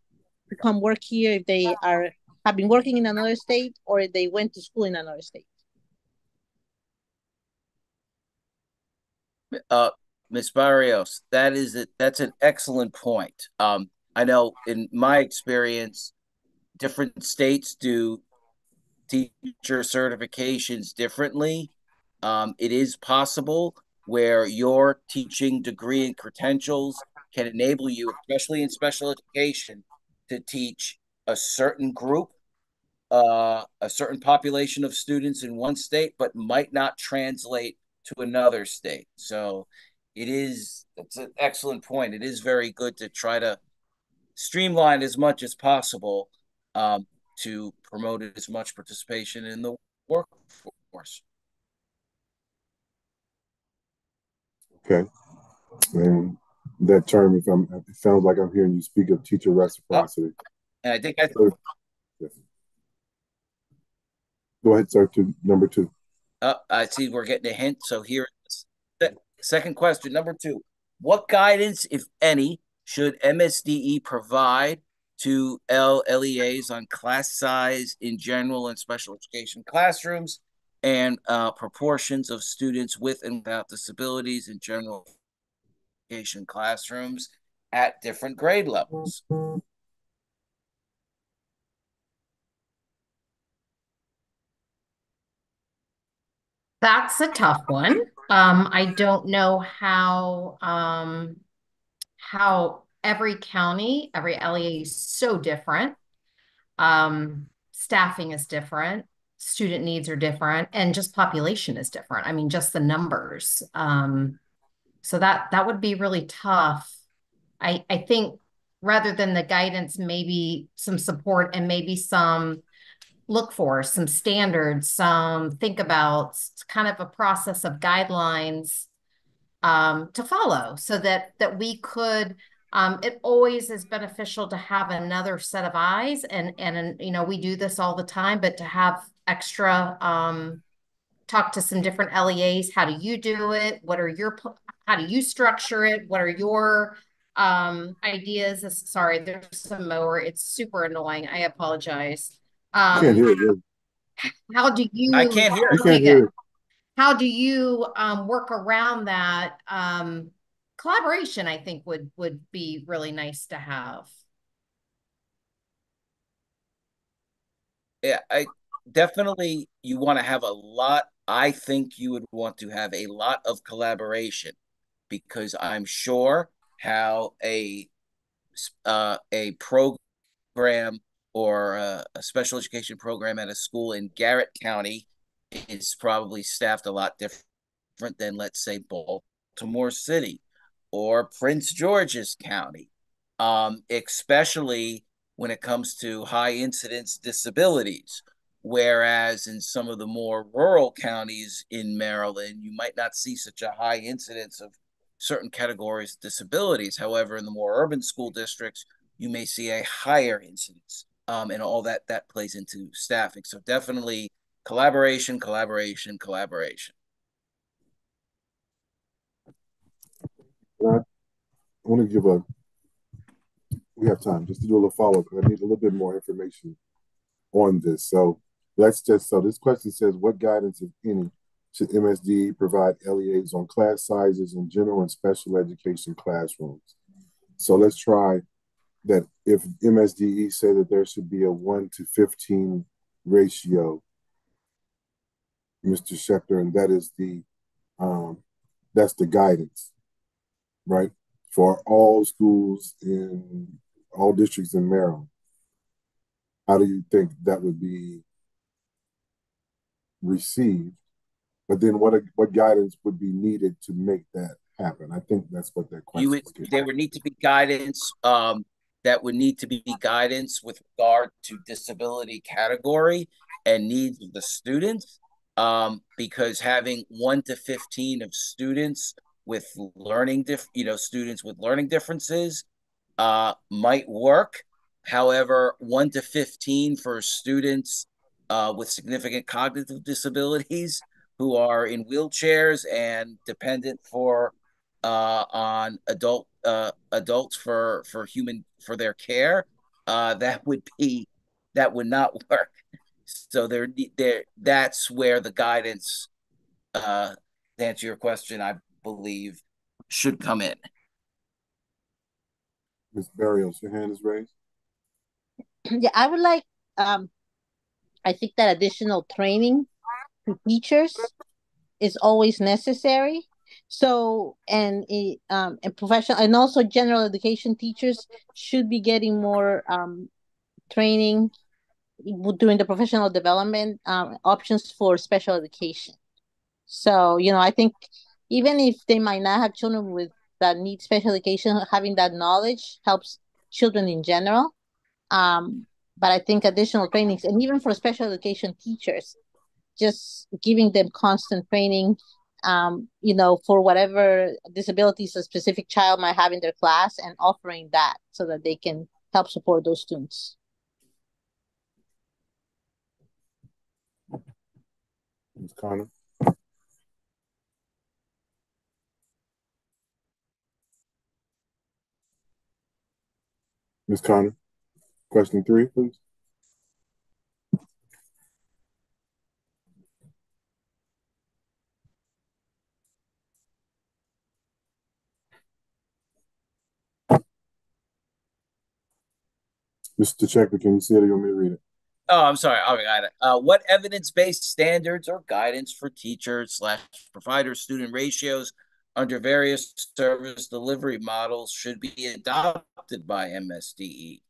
come work here if they have been working in another state or if they went to school in another state. Ms. Barrios, that's an excellent point. I know in my experience, different states do teacher certifications differently. It is possible where your teaching degree and credentials can enable you, especially in special education, to teach a certain group, a certain population of students in one state, but might not translate to another state. So it's an excellent point. It is very good to try to streamline as much as possible to promote as much participation in the workforce. Okay. And that term, it sounds like I'm hearing you speak of teacher reciprocity. And I think that's... Yes. Go ahead, sir, to number 2. I see we're getting a hint. So here, second question, number 2. What guidance, if any, should MSDE provide to LEAs on class size in general and special education classrooms and proportions of students with and without disabilities in general education classrooms at different grade levels? That's a tough one. I don't know how every county, every LEA is so different. Staffing is different, student needs are different, and just population is different. I mean, just the numbers. So that would be really tough. I think rather than the guidance, maybe some support and maybe some look for some standards, some think about kind of a process of guidelines to follow so that we could it always is beneficial to have another set of eyes and you know, we do this all the time, but to have extra talk to some different LEAs. How do you do it? How do you structure it? What are your ideas? Sorry, there's a mower. It's super annoying. I apologize. Can't hear it. How do you? I can't hear it. Okay, good. How do you work around that? Collaboration, I think, would be really nice to have. Yeah, I definitely you want to have a lot. I think you would want to have a lot of collaboration because I'm sure how a program or a special education program at a school in Garrett County is probably staffed a lot different than, let's say, Baltimore City or Prince George's County, especially when it comes to high incidence disabilities. Whereas in some of the more rural counties in Maryland, you might not see such a high incidence of certain categories of disabilities. However, in the more urban school districts, you may see a higher incidence, and all that plays into staffing. So definitely collaboration. I want to give we have time just to do a little follow-up because I need a little bit more information on this. So this question says, what guidance, if any, should MSDE provide LEAs on class sizes in general and special education classrooms? So let's try that if MSDE said that there should be a 1-to-15 ratio, Mr. Schechter, and that's the guidance, right? For all schools in all districts in Maryland. How do you think that would be received? But then what guidance would be needed to make that happen? I think that's what that question is. There would need to be guidance that would need to be guidance with regard to disability category and needs of the students, because having 1-to-15 of students with students with learning differences might work. However, 1-to-15 for students with significant cognitive disabilities who are in wheelchairs and dependent on adults for their care, that would not work. So that's where the guidance, to answer your question, I believe, should come in. Ms. Barrios, your hand is raised. Yeah, I would like, I think that additional training to teachers is always necessary. So, and professional and also general education teachers should be getting more training during the professional development options for special education. So, I think even if they might not have children that need special education, having that knowledge helps children in general. But I think additional trainings, and even for special education teachers, just giving them constant training, for whatever disabilities a specific child might have in their class, and offering that so that they can help support those students. Ms. Connor. Ms. Connor, question 3, please. Mr. Checker, can you see it or you want me to read it? Oh, I'm sorry. I got it. What evidence-based standards or guidance for teachers/provider student ratios under various service delivery models should be adopted by MSDE?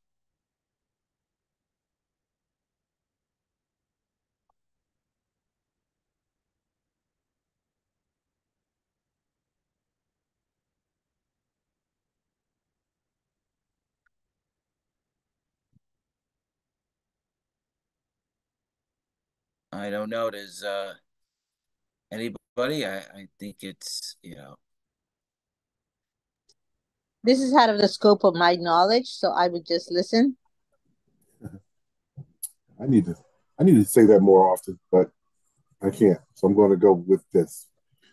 I don't know. Does anybody? I think it's, This is out of the scope of my knowledge, so I would just listen. I need to say that more often, but I can't. So I'm going to go with this.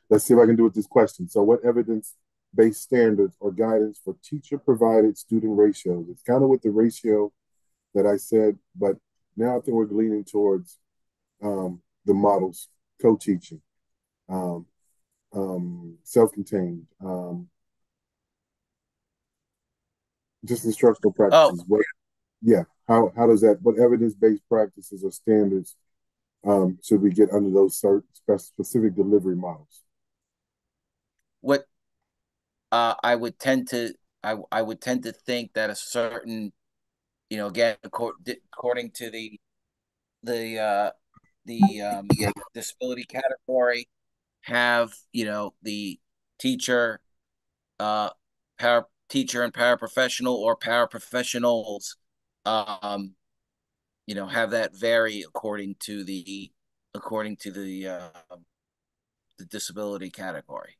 Let's see if I can do it with this question. So what evidence-based standards or guidance for teacher-provided student ratios? It's kind of with the ratio that I said, but now I think we're leaning towards the models, co-teaching, self-contained, just instructional practices. How does that, what evidence-based practices or standards should we get under those specific delivery models? What I would tend to think that a certain, again, according to the disability category, have the teacher, teacher and paraprofessional or paraprofessionals, have that vary according to the disability category.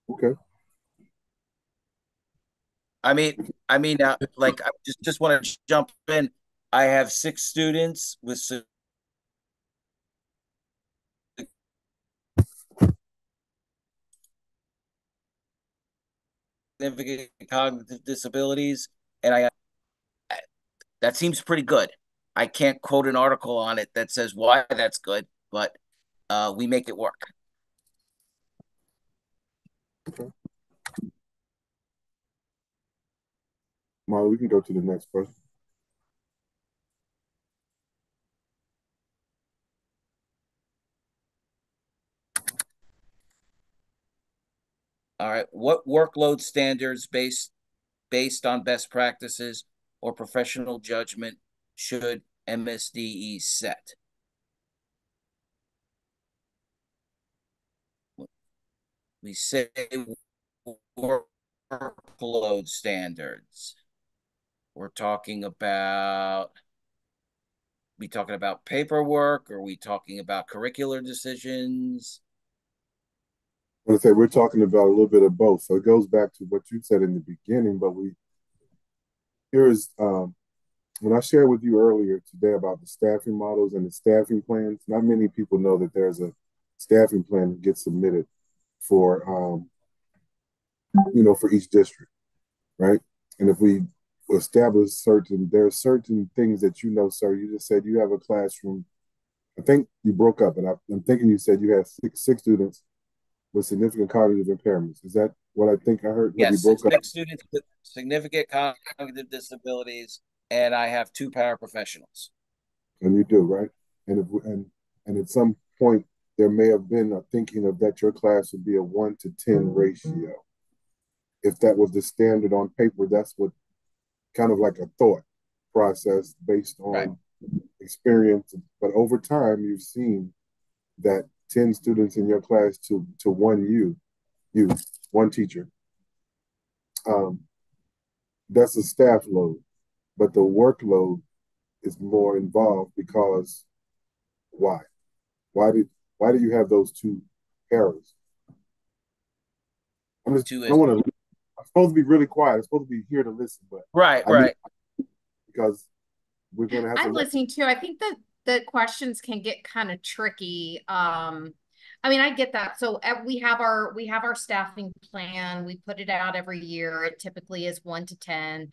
Okay. I mean, like, I just want to jump in. I have 6 students with significant cognitive disabilities, and that seems pretty good. I can't quote an article on it that says why that's good, but we make it work. Okay. Molly, we can go to the next question. All right. What workload standards based on best practices or professional judgment should MSDE set? We say workload standards. We're talking about, we talking about paperwork? Or are we talking about curricular decisions? I want to say we're talking about a little bit of both. So it goes back to what you said in the beginning, but here's when I shared with you earlier today about the staffing models and the staffing plans, not many people know that there's a staffing plan that gets submitted for for each district, right? And if we establish there are certain things that sir, you just said you have a classroom. I think you broke up, and I'm thinking you said you had six students with significant cognitive impairments. Is that what I think I heard? Yes, six students with significant cognitive disabilities, and I have 2 paraprofessionals. And you do, right? And at some point there may have been a thinking of that your class would be a 1-to-10 ratio. If that was the standard on paper, that's what kind of like a thought process based on experience. But over time, you've seen that 10 students in your class to one teacher. That's a staff load, but the workload is more involved because why? Why do you have those 2 errors? I'm supposed to be really quiet. I'm supposed to be here to listen, but because we're gonna have. I'm listening too. I think that the questions can get kind of tricky. I mean, I get that. So we have our staffing plan. We put it out every year. It typically is 1-to-10.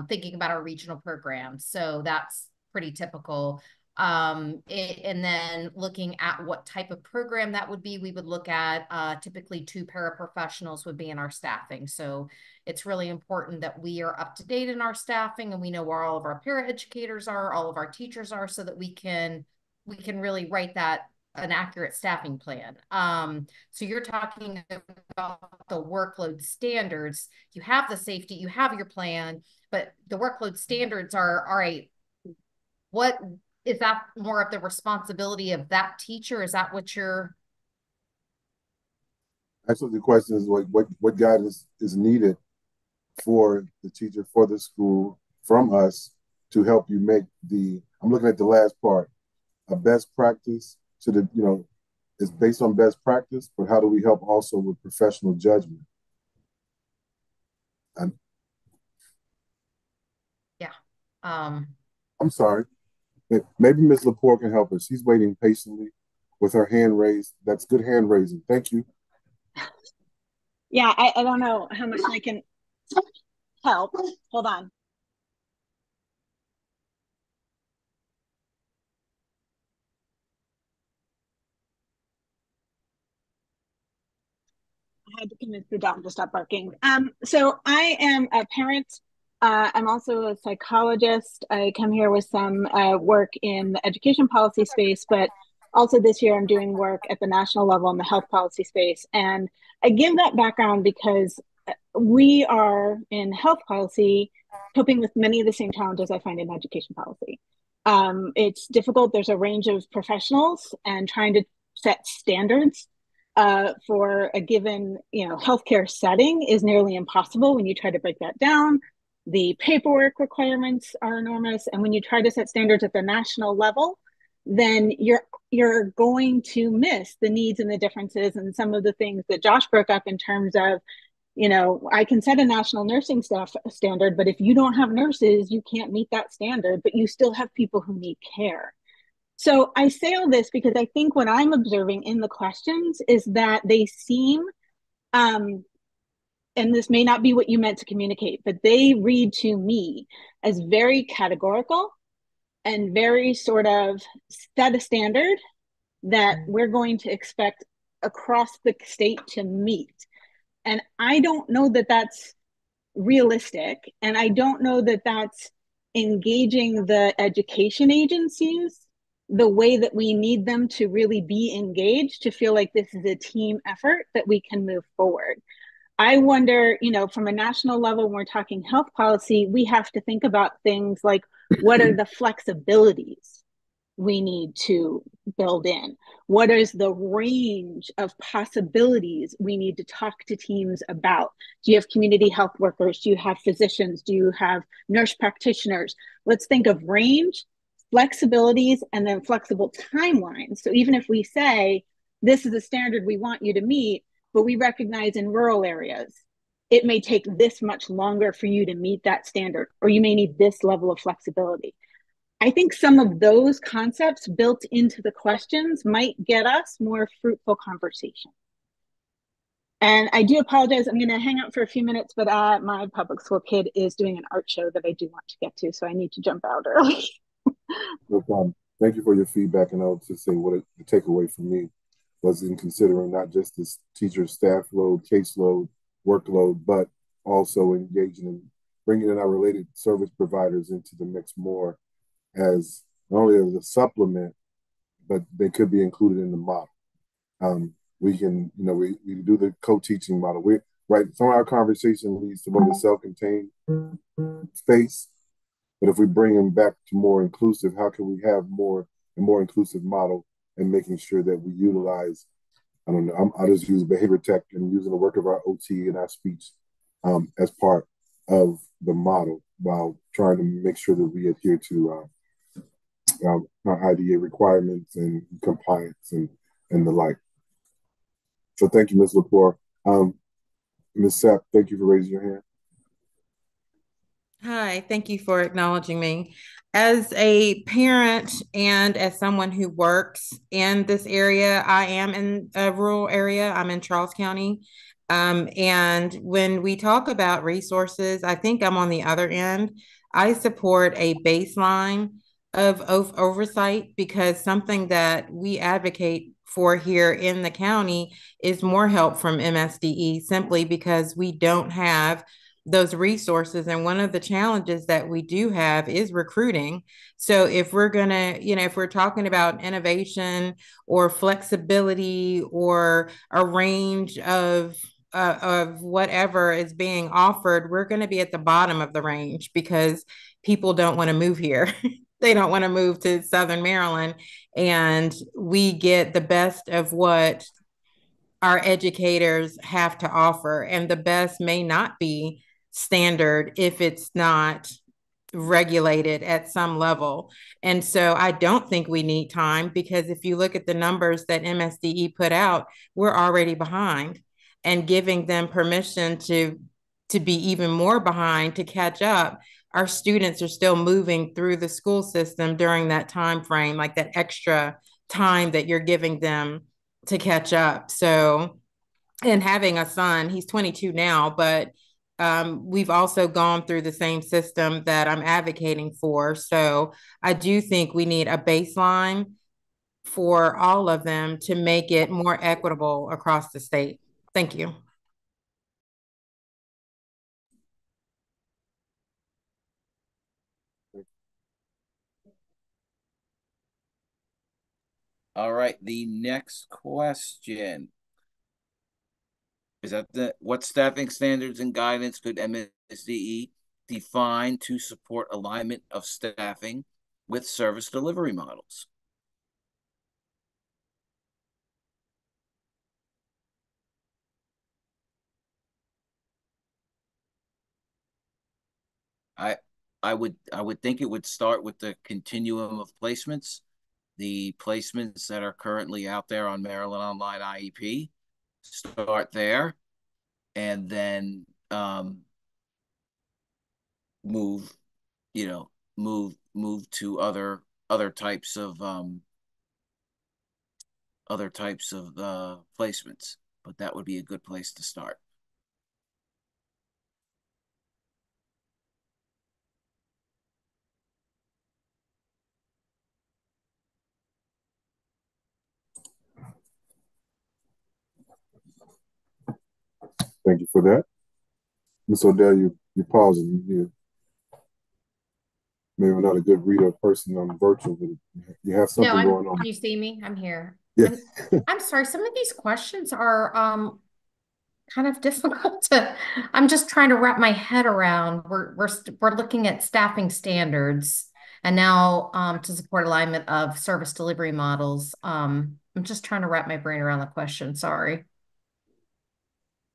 Thinking about our regional programs, so that's pretty typical. And then looking at what type of program that would be, we would look at typically 2 paraprofessionals would be in our staffing. So it's really important that we are up to date in our staffing and we know where all of our paraeducators are, all of our teachers are, so that we can really write an accurate staffing plan. So you're talking about the workload standards. You have the safety, you have your plan, but the workload standards are, all right, what is that more of the responsibility of that teacher? Is that what you're? Actually, the question is what guidance is needed for the teacher, for the school, from us to help you make I'm looking at the last part, a best practice to it's based on best practice, but how do we help also with professional judgment? I'm sorry. Maybe Ms. Lepore can help us. She's waiting patiently with her hand raised. That's good hand raising. Thank you. Yeah, I don't know how much I can help. Hold on. I had to convince the dog to stop barking. So I am a parent. I'm also a psychologist. I come here with some work in the education policy space, but also this year I'm doing work at the national level in the health policy space. And I give that background because we are in health policy coping with many of the same challenges I find in education policy. It's difficult. There's a range of professionals, and trying to set standards for a given healthcare setting is nearly impossible when you try to break that down. The paperwork requirements are enormous, and when you try to set standards at the national level, then you're going to miss the needs and the differences and some of the things that Josh broke up in terms of, I can set a national nursing staff standard, but if you don't have nurses, you can't meet that standard, but you still have people who need care. So I say all this because I think what I'm observing in the questions is that they seem, and this may not be what you meant to communicate, but they read to me as very categorical and very sort of set a standard that we're going to expect across the state to meet. And I don't know that that's realistic. And I don't know that that's engaging the education agencies the way that we need them to really be engaged, to feel like this is a team effort that we can move forward. I wonder, from a national level, when we're talking health policy, we have to think about things like, what are the flexibilities we need to build in? What is the range of possibilities we need to talk to teams about? Do you have community health workers? Do you have physicians? Do you have nurse practitioners? Let's think of range, flexibilities, and then flexible timelines. So even if we say, this is a standard we want you to meet, but we recognize in rural areas, it may take this much longer for you to meet that standard, or you may need this level of flexibility. I think some of those concepts built into the questions might get us more fruitful conversation. And I do apologize, I'm gonna hang out for a few minutes, but my public school kid is doing an art show that I do want to get to, so I need to jump out early. No problem. Thank you for your feedback. And I'll just say what the takeaway for me was in considering not just this teacher staff load, caseload, workload, but also engaging and bringing in our related service providers into the mix more as not only as a supplement, but they could be included in the model. We can, we do the co-teaching model. Some of our conversation leads to more the self-contained space. But if we bring them back to more inclusive, how can we have a more inclusive model and making sure that we utilize, I don't know, I'll just use behavior tech and using the work of our OT and our speech as part of the model while trying to make sure that we adhere to our IDA requirements and compliance and the like. So thank you, Ms. Lepore. Ms. Sapp, thank you for raising your hand. Hi, thank you for acknowledging me. As a parent and as someone who works in this area, I am in a rural area. I'm in Charles County. And when we talk about resources, I think I'm on the other end. I support a baseline of oversight because something that we advocate for here in the county is more help from MSDE simply because we don't have those resources. And one of the challenges that we do have is recruiting. So if we're going to, if we're talking about innovation or flexibility or a range of whatever is being offered, we're going to be at the bottom of the range because people don't want to move here. They don't want to move to Southern Maryland. And we get the best of what our educators have to offer. And the best may not be standard if it's not regulated at some level. And so I don't think we need time because if you look at the numbers that MSDE put out, we're already behind, and giving them permission to be even more behind to catch up. Our students are still moving through the school system during that time frame, like that extra time that you're giving them to catch up. So, and having a son, he's 22 now, but we've also gone through the same system that I'm advocating for. So I do think we need a baseline for all of them to make it more equitable across the state. Thank you. All right, the next question. Is that what staffing standards and guidance could MSDE define to support alignment of staffing with service delivery models? I would think it would start with the continuum of placements, the placements that are currently out there on Maryland Online IEP. Start there, and then move to other types of placements. But that would be a good place to start. Thank you for that. Ms. Odell, you pausing. You maybe not a good reader person on virtual, but you have something No, going on. can you see me? I'm here. Yeah. I'm sorry, some of these questions are kind of difficult to, I'm just trying to wrap my head around. We're looking at staffing standards and now to support alignment of service delivery models. I'm just trying to wrap my brain around the question. Sorry.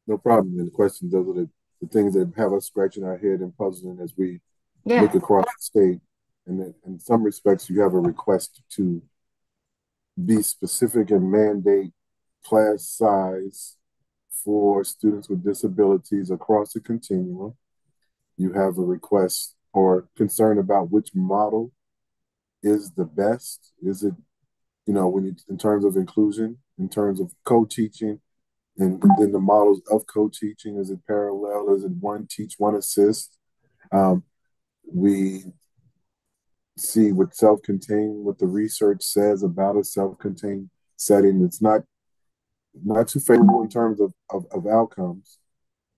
No problem. And the questions, those are the things that have us scratching our head and puzzling as we look across the state. And then in some respects, you have a request to be specific and mandate class size for students with disabilities across the continuum. You have a request or concern about which model is the best. Is it, when you, in terms of inclusion, in terms of co-teaching, and then the models of co-teaching, is it parallel? Is it one teach, one assist? We see what self-contained, what the research says about a self-contained setting. It's not too favorable in terms of outcomes,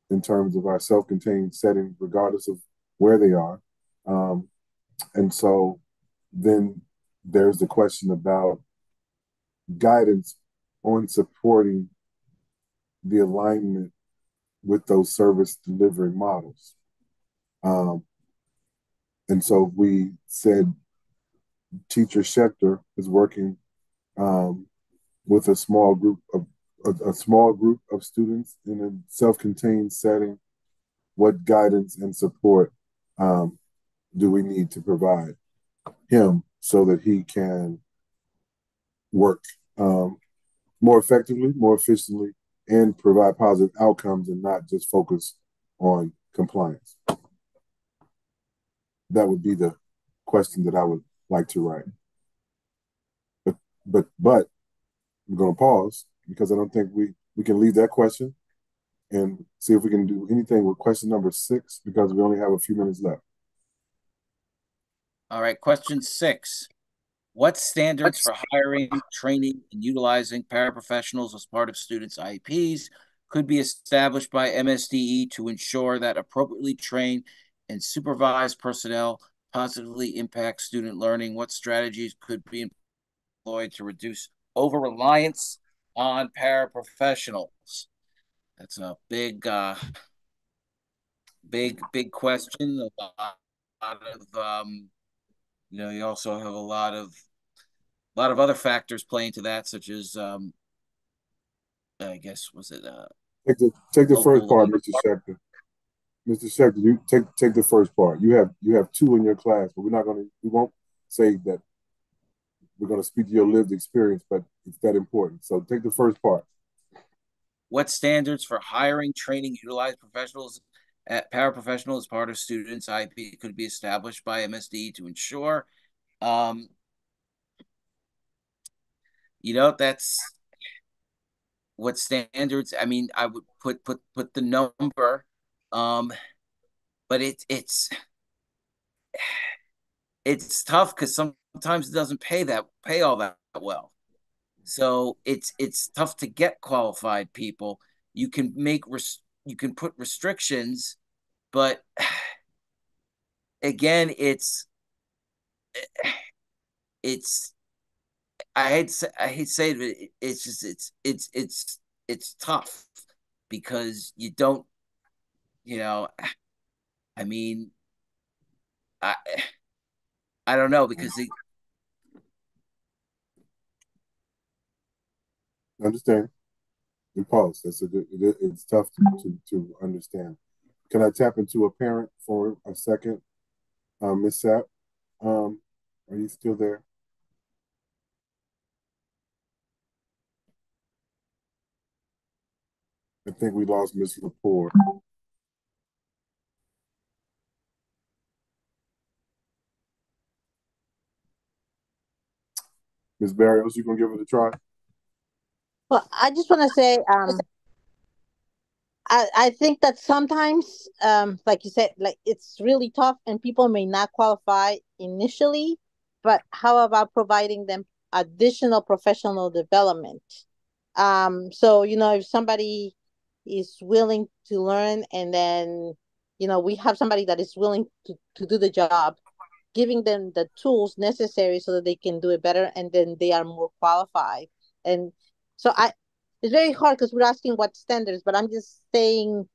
in terms of our self-contained setting, regardless of where they are. And so then there's the question about guidance on supporting the alignment with those service delivery models. And so we said Teacher Schechter is working with a small group of students in a self-contained setting. What guidance and support do we need to provide him so that he can work more effectively, more efficiently, and provide positive outcomes and not just focus on compliance? That would be the question that I would like to write. But I'm going to pause because I don't think we can leave that question and see if we can do anything with question number 6 because we only have a few minutes left. All right, question 6. What standards for hiring, training, and utilizing paraprofessionals as part of students' IEPs could be established by MSDE to ensure that appropriately trained and supervised personnel positively impact student learning? What strategies could be employed to reduce over-reliance on paraprofessionals? That's a big question. A lot of you also have a lot of other factors playing to that, such as I guess was it take the first part, Mr. Schechter. Mr. Schechter, you take the first part. You have 2 in your class, but we won't say that we're going to speak to your lived experience, but it's that important. So take the first part. What standards for hiring, training, utilized professionals paraprofessionals as part of students' IEP could be established by MSDE to ensure? That's what standards. I mean, I would put the number, but it's tough because sometimes it doesn't pay all that well. So it's tough to get qualified people. You can put restrictions, but again, it's I hate to say it, but it's just it's tough because you don't, I mean, I don't know because Understand. You pause. It's tough to understand. Can I tap into a parent for a second? Ms. Sapp, are you still there? I think we lost Ms. Lepore. Ms. Barrios, you gonna give it a try? Well, I just want to say, I think that sometimes, like you said, like it's really tough and people may not qualify initially, but how about providing them additional professional development? So, if somebody is willing to learn, and then, we have somebody that is willing to do the job, giving them the tools necessary so that they can do it better, and then they are more qualified. And so it's very hard because we're asking what standards, but I'm just saying,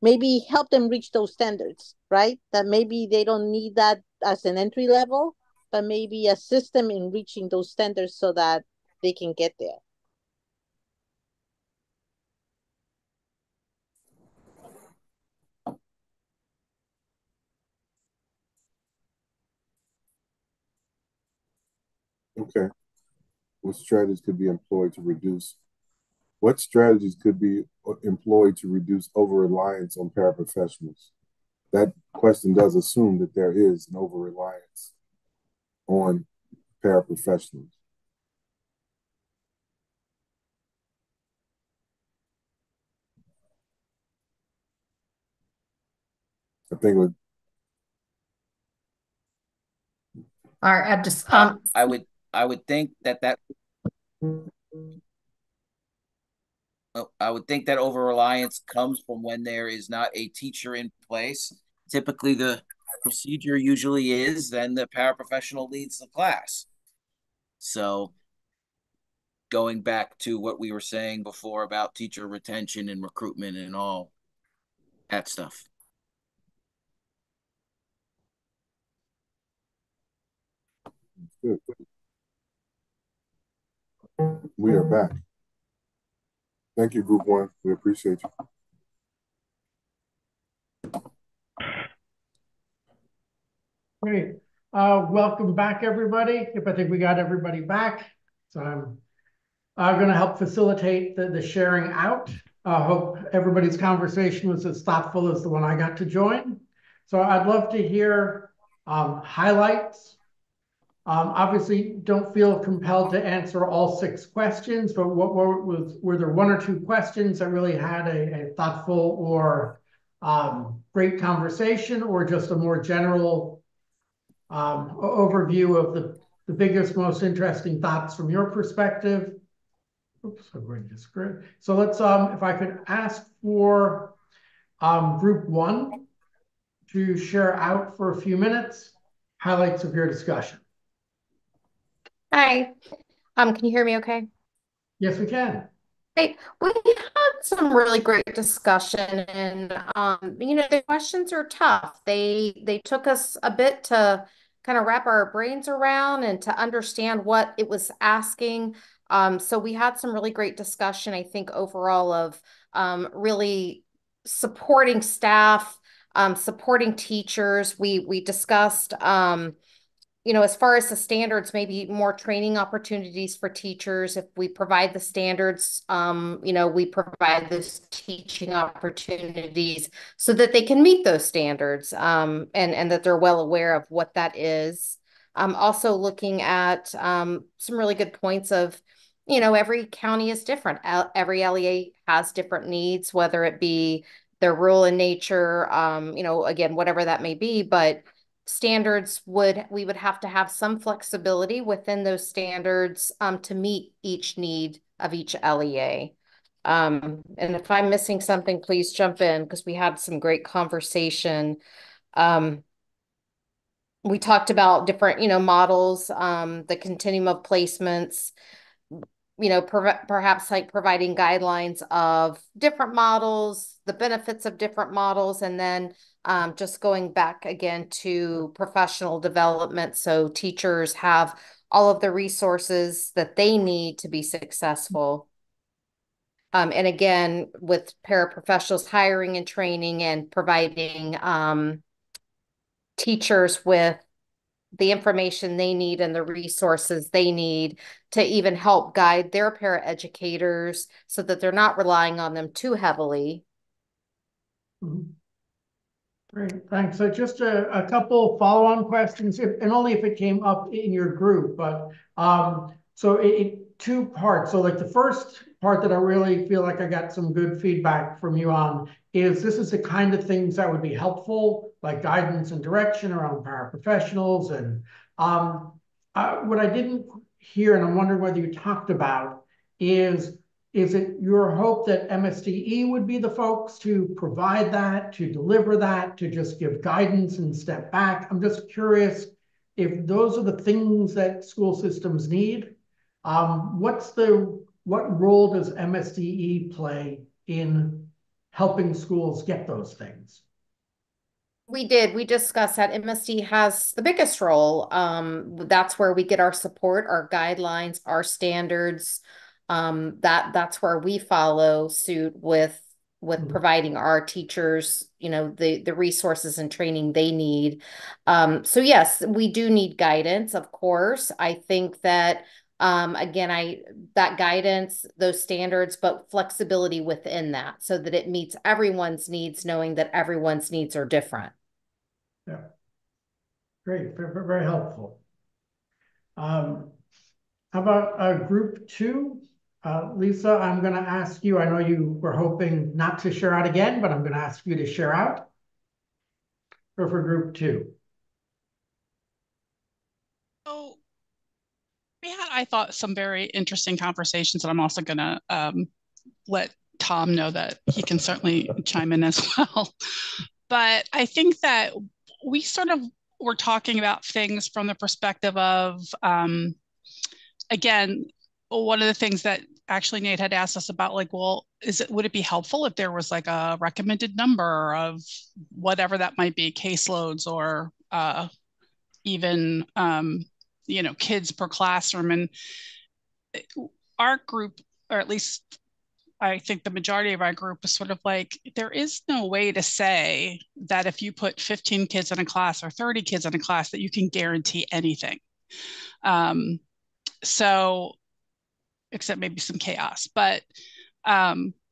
maybe help them reach those standards, right? That maybe they don't need that as an entry level, but maybe a system in reaching those standards so that they can get there. Okay. What strategies could be employed to reduce? What strategies could be employed to reduce over-reliance on paraprofessionals? That question does assume that there is an over-reliance on paraprofessionals. I think it would. All right, I just I would think that I would think that over-reliance comes from when there is not a teacher in place. Typically, the procedure usually is then the paraprofessional leads the class. So going back to what we were saying before about teacher retention and recruitment and all that stuff. Good. We are back. Thank you, Group 1. We appreciate you. Great. Welcome back, everybody. I think we got everybody back. So I'm going to help facilitate the sharing out. I hope everybody's conversation was as thoughtful as the one I got to join. So I'd love to hear highlights. Obviously, don't feel compelled to answer all 6 questions, but were there 1 or 2 questions that really had a thoughtful or great conversation, or just a more general overview of the biggest, most interesting thoughts from your perspective? Oops, I'm going to script. So let's, if I could ask for Group 1 to share out for a few minutes highlights of your discussion. Hi. Can you hear me okay? Yes, we can. Hey, we had some really great discussion, and the questions are tough. They took us a bit to kind of wrap our brains around and to understand what it was asking. So we had some really great discussion, I think, overall of really supporting staff, supporting teachers. We discussed as far as the standards, maybe more training opportunities for teachers. If we provide the standards, we provide those teaching opportunities so that they can meet those standards, and that they're well aware of what that is. Also looking at some really good points of, every county is different. Every LEA has different needs, whether it be they're rural in nature, again, whatever that may be, but standards we would have to have some flexibility within those standards to meet each need of each LEA. And if I'm missing something, please jump in, because we had some great conversation. We talked about different, models, the continuum of placements, perhaps like providing guidelines of different models, the benefits of different models, and then just going back again to professional development, so teachers have all of the resources that they need to be successful. And again, with paraprofessionals, hiring and training and providing teachers with the information they need and the resources they need to even help guide their paraeducators so that they're not relying on them too heavily. Mm-hmm. Great, thanks. So just a couple follow-on questions, and only if it came up in your group, but so it 2 parts. So like the first part that I really feel like I got some good feedback from you on is this is the kind of things that would be helpful, like guidance and direction around paraprofessionals. And what I didn't hear, and I'm wondering whether you talked about, is is it your hope that MSDE would be the folks to provide that, to deliver that, to just give guidance and step back? I'm just curious if those are the things that school systems need. What role does MSDE play in helping schools get those things? We discussed that MSD has the biggest role. That's where we get our support, our guidelines, our standards. That's where we follow suit with providing our teachers, the resources and training they need. So yes, we do need guidance, of course. I think that again, that guidance, those standards, but flexibility within that so that it meets everyone's needs, knowing that everyone's needs are different. Yeah, great, very, very helpful. How about group 2? Lisa, I'm going to ask you, I know you were hoping not to share out again, but I'm going to ask you to share out for group 2. So we had, I thought, some very interesting conversations, and I'm also going to let Tom know that he can certainly chime in as well. But I think that we sort of were talking about things from the perspective of, again, one of the things that actually Nate had asked us about, like, well, would it be helpful if there was like a recommended number of whatever that might be, caseloads or even, kids per classroom? And our group, or at least I think the majority of our group, is sort of like, there is no way to say that if you put 15 kids in a class or 30 kids in a class that you can guarantee anything. So, except maybe some chaos. But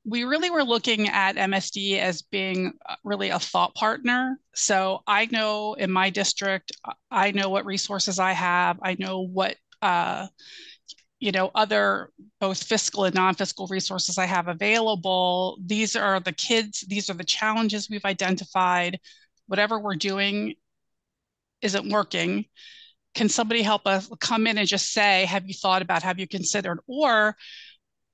we really were looking at MSD as being really a thought partner. So I know in my district, I know what resources I have. I know what other both fiscal and non-fiscal resources I have available. These are the kids, these are the challenges we've identified. Whatever we're doing isn't working. Can somebody help us come in and just say, have you thought about, have you considered, or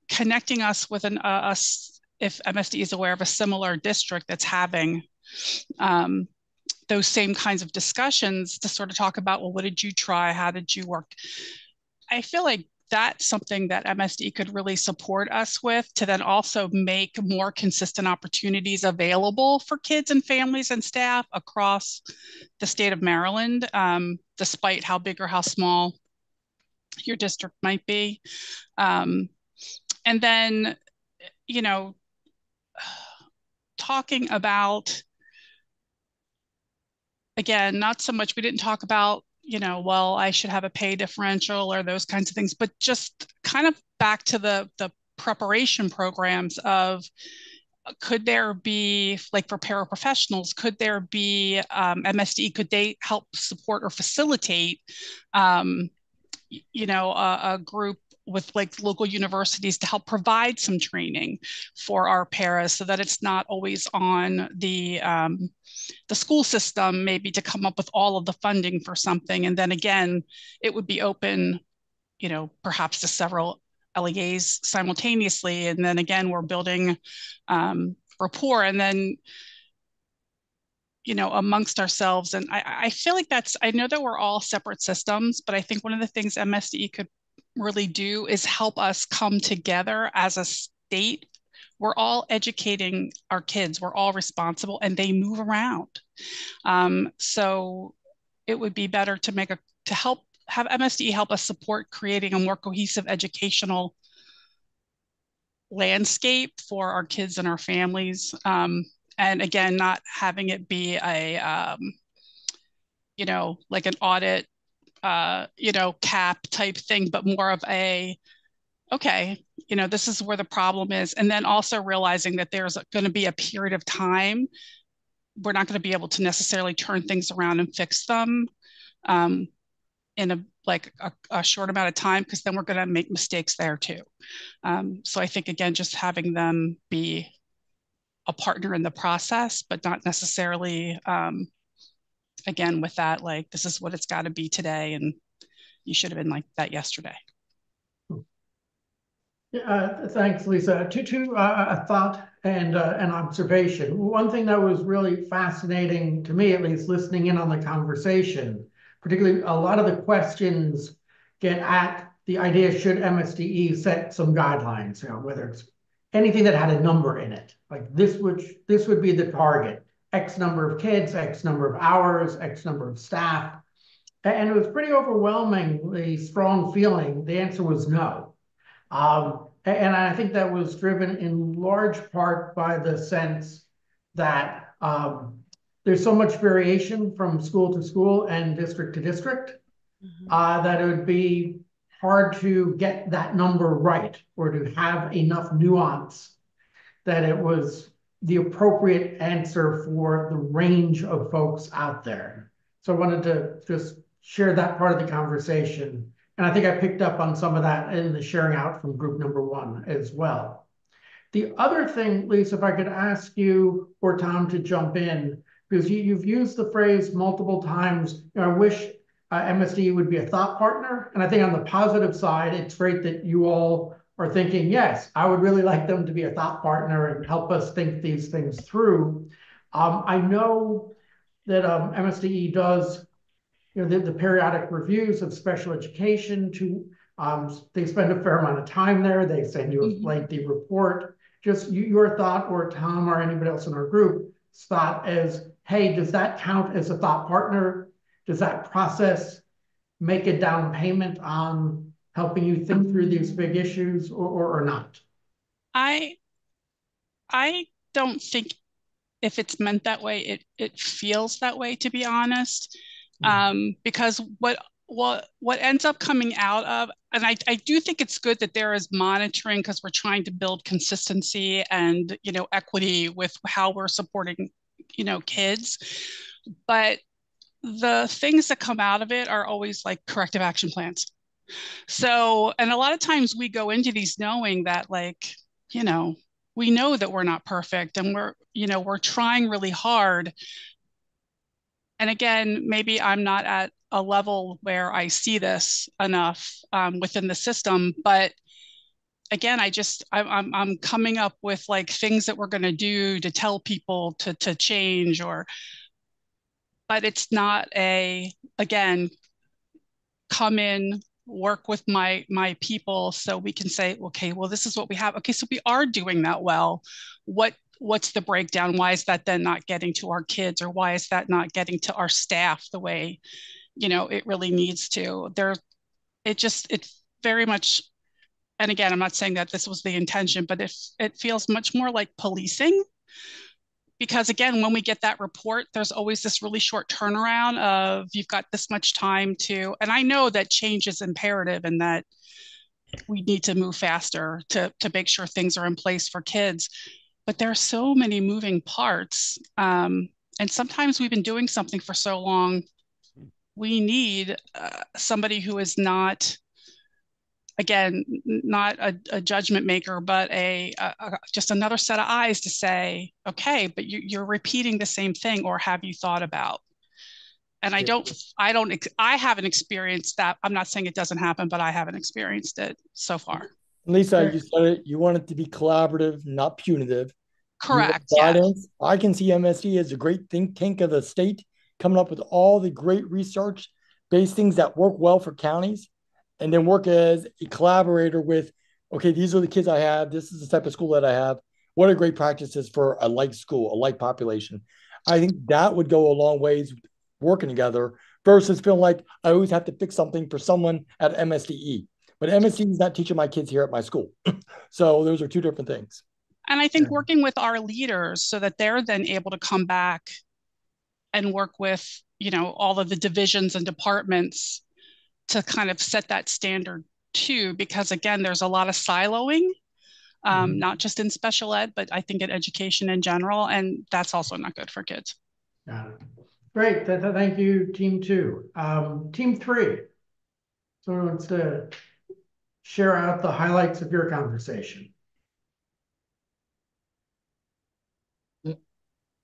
connecting us with if MSD is aware of a similar district that's having those same kinds of discussions to sort of talk about, well, what did you try? How did you work? I feel like that's something that MSD could really support us with, to then also make more consistent opportunities available for kids and families and staff across the state of Maryland, despite how big or how small your district might be. And then, talking about, again, not so much, we didn't talk about, well, I should have a pay differential or those kinds of things, but just kind of back to the preparation programs of, could there be, like for paraprofessionals, could there be MSD, could they help support or facilitate, a group with like local universities to help provide some training for our paras, so that it's not always on the school system maybe to come up with all of the funding for something. And then again, it would be open, perhaps to several LEAs simultaneously. And then again, we're building rapport, and then, amongst ourselves. And I feel like I know that we're all separate systems, but I think one of the things MSDE could really do is help us come together as a state. We're all educating our kids, we're all responsible, and they move around. So it would be better to have MSDE help us support creating a more cohesive educational landscape for our kids and our families. And again, not having it be a, like an audit, cap type thing, but more of a, okay, this is where the problem is. And then also realizing that there's going to be a period of time we're not going to be able to necessarily turn things around and fix them in a short amount of time, because then we're going to make mistakes there too. So I think, again, just having them be a partner in the process, but not necessarily, again, with that, like, this is what it's got to be today, and you should have been like that yesterday. Thanks, Lisa. A thought and an observation. One thing that was really fascinating to me, at least listening in on the conversation, particularly a lot of the questions get at the idea, should MSDE set some guidelines, whether it's anything that had a number in it, like this would be the target, X number of kids, X number of hours, X number of staff. And it was pretty overwhelmingly strong feeling. The answer was no. And I think that was driven in large part by the sense that there's so much variation from school to school and district to district that it would be hard to get that number right or to have enough nuance that it was the appropriate answer for the range of folks out there. So I wanted to just share that part of the conversation. And I think I picked up on some of that in the sharing out from group number 1 as well. The other thing, Lisa, if I could ask you or Tom to jump in, because you've used the phrase multiple times, I wish MSDE would be a thought partner. And I think on the positive side, it's great that you all are thinking, yes, I would really like them to be a thought partner and help us think these things through. I know that MSDE does the periodic reviews of special education to, they spend a fair amount of time there. They send you a lengthy report. Just your thought, or Tom or anybody else in our group, thought as, hey, does that count as a thought partner? Does that process make a down payment on helping you think through these big issues or not? I don't think if it's meant that way, it feels that way, to be honest. Because what ends up coming out of, and I do think it's good that there is monitoring, because we're trying to build consistency and equity with how we're supporting kids, but the things that come out of it are always like corrective action plans. So, and a lot of times we go into these knowing that, like, we know that we're not perfect, and we're trying really hard. And again, maybe I'm not at a level where I see this enough within the system, but again, I'm coming up with like things that we're going to do to tell people to change, but it's not again, come in, work with my people so we can say, okay, well, this is what we have. Okay, so we are doing that well. What's the breakdown? Why is that then not getting to our kids, or why is that not getting to our staff the way it really needs to? It's very much, and again, I'm not saying that this was the intention, but it feels much more like policing. Because again, when we get that report, there's always this really short turnaround of, you've got this much time to, and I know that change is imperative and that we need to move faster to make sure things are in place for kids. But there are so many moving parts. And sometimes we've been doing something for so long, we need somebody who is not, again, not a judgment maker, but just another set of eyes to say, okay, but you're repeating the same thing, or have you thought about? And I haven't experienced that. I'm not saying it doesn't happen, but I haven't experienced it so far. Lisa, you said it, you want it to be collaborative, not punitive. Correct. Guidance. Yeah. I can see MSD as a great think tank of the state, coming up with all the great research-based things that work well for counties, and then work as a collaborator with, okay, these are the kids I have. This is the type of school that I have. What are great practices for a like school, a like population? I think that would go a long ways working together versus feeling like I always have to fix something for someone at MSDE. But MSDE is not teaching my kids here at my school. So those are two different things. And I think working with our leaders so that they're then able to come back and work with, all of the divisions and departments to kind of set that standard too, because again, there's a lot of siloing, not just in special ed, but I think in education in general, and that's also not good for kids. Got it. Great, thank you, team 2. Team 3, someone wants to share out the highlights of your conversation.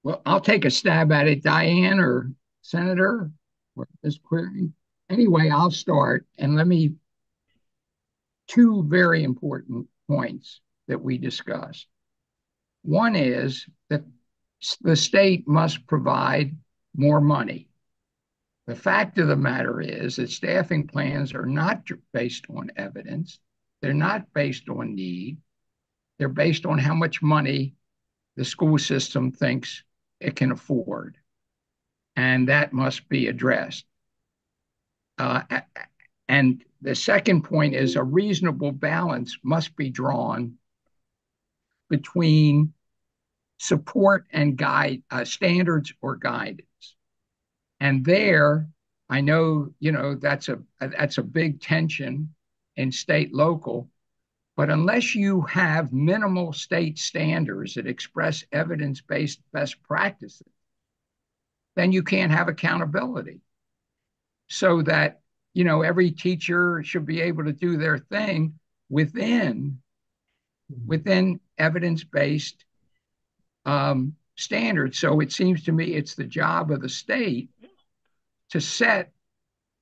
Well, I'll take a stab at it, Diane or Senator, or this query. Anyway, I'll start, and two very important points that we discussed. One is that the state must provide more money. The fact of the matter is that staffing plans are not based on evidence. They're not based on need. They're based on how much money the school system thinks it can afford. And that must be addressed. And the second point is a reasonable balance must be drawn between support and guide standards or guidance. And there, I know, that's a big tension in state local, but unless you have minimal state standards that express evidence-based best practices, then you can't have accountability. So that, every teacher should be able to do their thing within evidence-based standards. So it seems to me it's the job of the state to set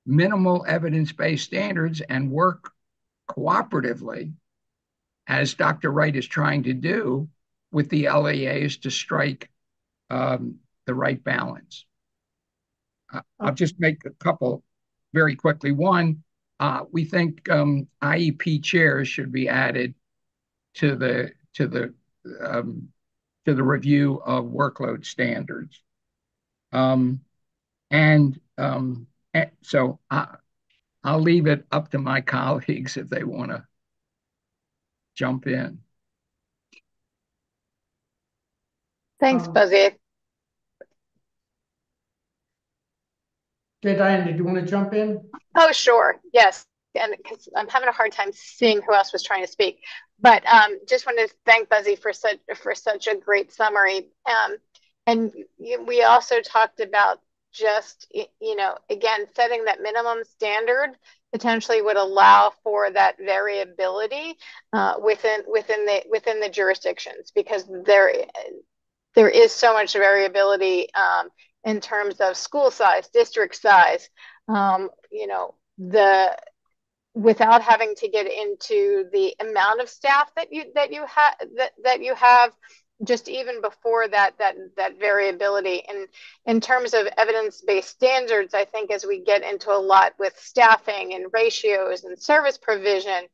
minimal evidence-based standards and work cooperatively, as Dr. Wright is trying to do, with the LEAs to strike the right balance. I'll just make a couple very quickly. One, we think IEP chairs should be added to the review of workload standards. So I'll leave it up to my colleagues if they want to jump in. Thanks, Buzzy. Okay, Diane, did you want to jump in? Oh, sure. Yes. And because I'm having a hard time seeing who else was trying to speak, but just wanted to thank Buzzy for such a great summary. And we also talked about just, again, setting that minimum standard potentially would allow for that variability within the jurisdictions, because there is so much variability in terms of school size, district size, without having to get into the amount of staff that you have, just even before that variability. And in terms of evidence-based standards, I think as we get into a lot with staffing and ratios and service provision,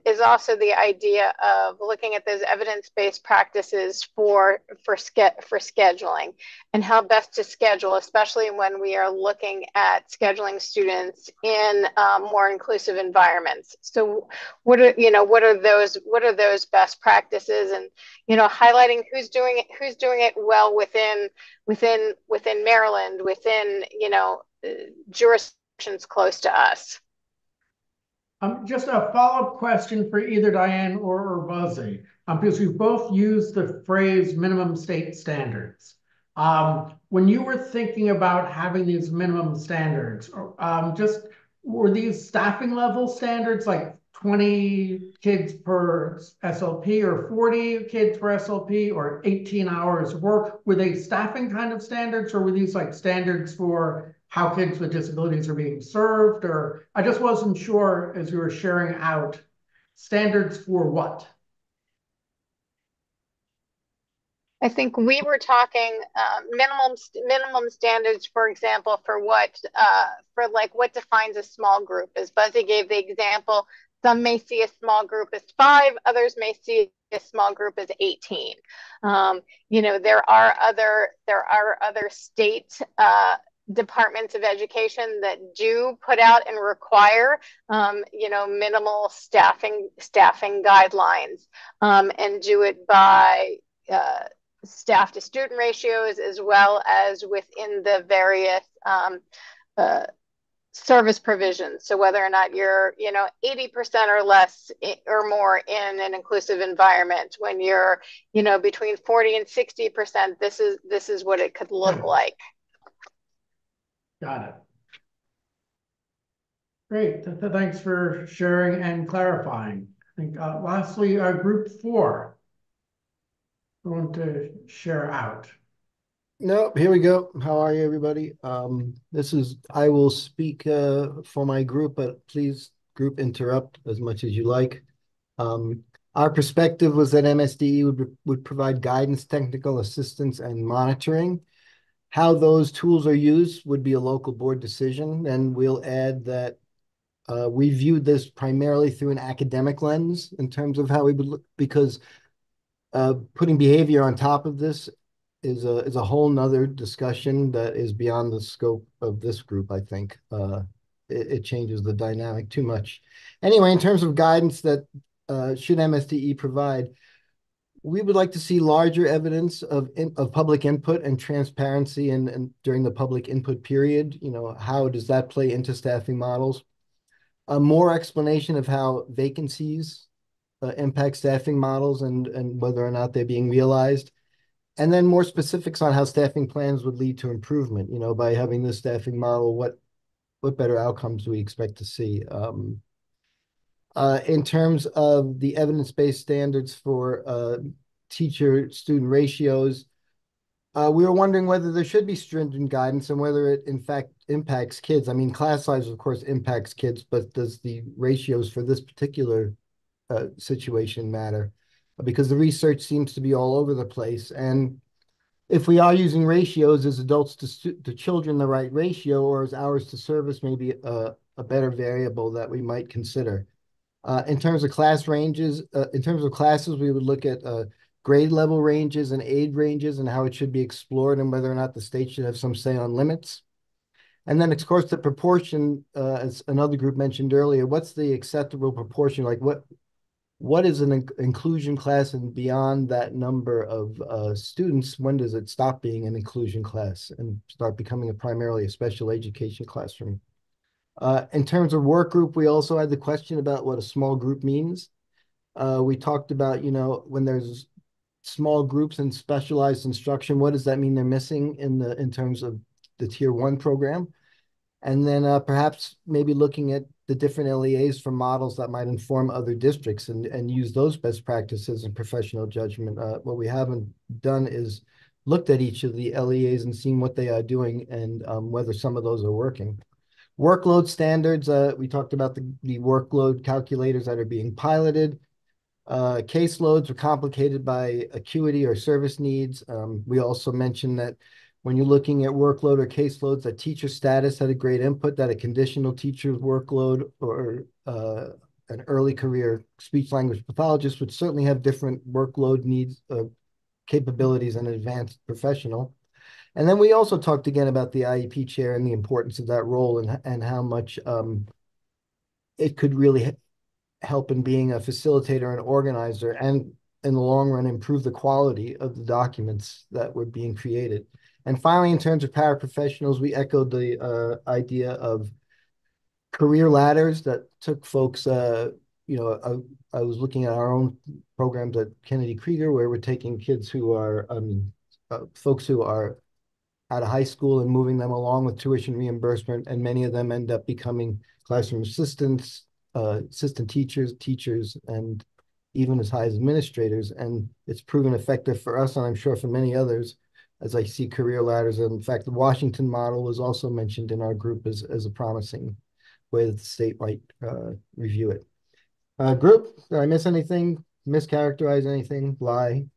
is also the idea of looking at those evidence-based practices for scheduling and how best to schedule, especially when we are looking at scheduling students in more inclusive environments. So what are those best practices, and highlighting who's doing it well within Maryland, within jurisdictions close to us. Just a follow-up question for either Diane or Buzzy, because we both used the phrase minimum state standards. When you were thinking about having these minimum standards, just were these staffing level standards, like 20 kids per SLP or 40 kids per SLP or 18 hours of work? Were they staffing kind of standards, or were these like standards for how kids with disabilities are being served? Or I just wasn't sure, as we were sharing out, standards for what? I think we were talking minimum standards, for example, for what defines a small group. As Buzzy gave the example, some may see a small group as 5, others may see a small group as 18. There are other state departments of education that do put out and require minimal staffing guidelines, and do it by staff to student ratios, as well as within the various service provisions. So whether or not you're 80% or less or more in an inclusive environment, when you're between 40 and 60%, this is what it could look like. Got it. Great. Thanks for sharing and clarifying. I think lastly, group 4. I want to share out. No, here we go. How are you, everybody? I will speak for my group, but please, group, interrupt as much as you like. Our perspective was that MSDE would provide guidance, technical assistance, and monitoring. How those tools are used would be a local board decision, and we'll add that we viewed this primarily through an academic lens in terms of how we would look, because putting behavior on top of this is a whole nother discussion that is beyond the scope of this group, I think. It changes the dynamic too much. Anyway, in terms of guidance that should MSDE provide, we would like to see larger evidence of public input and transparency and during the public input period. You know, how does that play into staffing models? More explanation of how vacancies impact staffing models and whether or not they're being realized. And then more specifics on how staffing plans would lead to improvement. You know, by having this staffing model, what better outcomes do we expect to see? In terms of the evidence-based standards for teacher-student ratios, we were wondering whether there should be stringent guidance and whether it, in fact, impacts kids. I mean, class size, of course, impacts kids, but does the ratios for this particular situation matter? Because the research seems to be all over the place. And if we are using ratios, is adults to children the right ratio, or is hours to service maybe a better variable that we might consider? In terms of in terms of classes, we would look at grade level ranges and aid ranges and how it should be explored and whether or not the state should have some say on limits. And then, of course, the proportion, as another group mentioned earlier, what's the acceptable proportion? Like what is an inclusion class, and beyond that number of students, when does it stop being an inclusion class and start becoming primarily a special education classroom? In terms of work group, we also had the question about what a small group means. We talked about, you know, when there's small groups and specialized instruction, what does that mean they're missing in terms of the Tier 1 program? And then perhaps maybe looking at the different LEAs for models that might inform other districts and use those best practices and professional judgment. What we haven't done is looked at each of the LEAs and seen what they are doing and whether some of those are working. Workload standards, we talked about the workload calculators that are being piloted. Caseloads are complicated by acuity or service needs. We also mentioned that when you're looking at workload or caseloads, that teacher status had a great input, that a conditional teacher's workload or an early career speech language pathologist would certainly have different workload needs, capabilities, and advanced professional. And then we also talked again about the IEP chair and the importance of that role and how much it could really help in being a facilitator and organizer, and in the long run, improve the quality of the documents that were being created. And finally, in terms of paraprofessionals, we echoed the idea of career ladders that took folks, you know, I was looking at our own programs at Kennedy Krieger, where we're taking kids who are, folks who are out of high school and moving them along with tuition reimbursement, and many of them end up becoming classroom assistants, assistant teachers, and even as high as administrators. And it's proven effective for us, and I'm sure for many others, as I see career ladders. And in fact, the Washington model was also mentioned in our group as a promising way that the state might review it. Group, did I miss anything? Mischaracterize anything? Lie?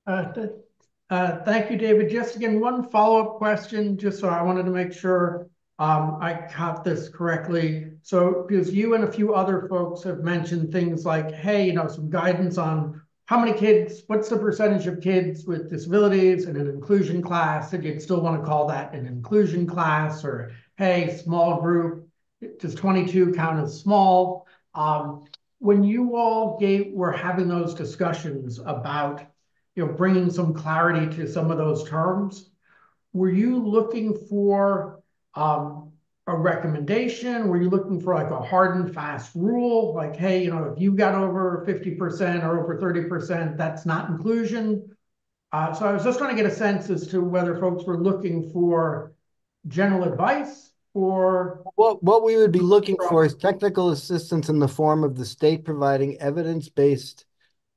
Thank you, David. Just again, one follow-up question, just so I wanted to make sure I caught this correctly. So, because you and a few other folks have mentioned things like, hey, you know, some guidance on how many kids, what's the percentage of kids with disabilities in an inclusion class, and you'd still want to call that an inclusion class, or hey, small group, does 22 count as small? When you all were having those discussions about, you know, bringing some clarity to some of those terms, were you looking for a recommendation? Were you looking for like a hard and fast rule? Like, hey, you know, if you got over 50% or over 30%, that's not inclusion. So I was just trying to get a sense as to whether folks were looking for general advice, or what we would be looking for is technical assistance in the form of the state providing evidence-based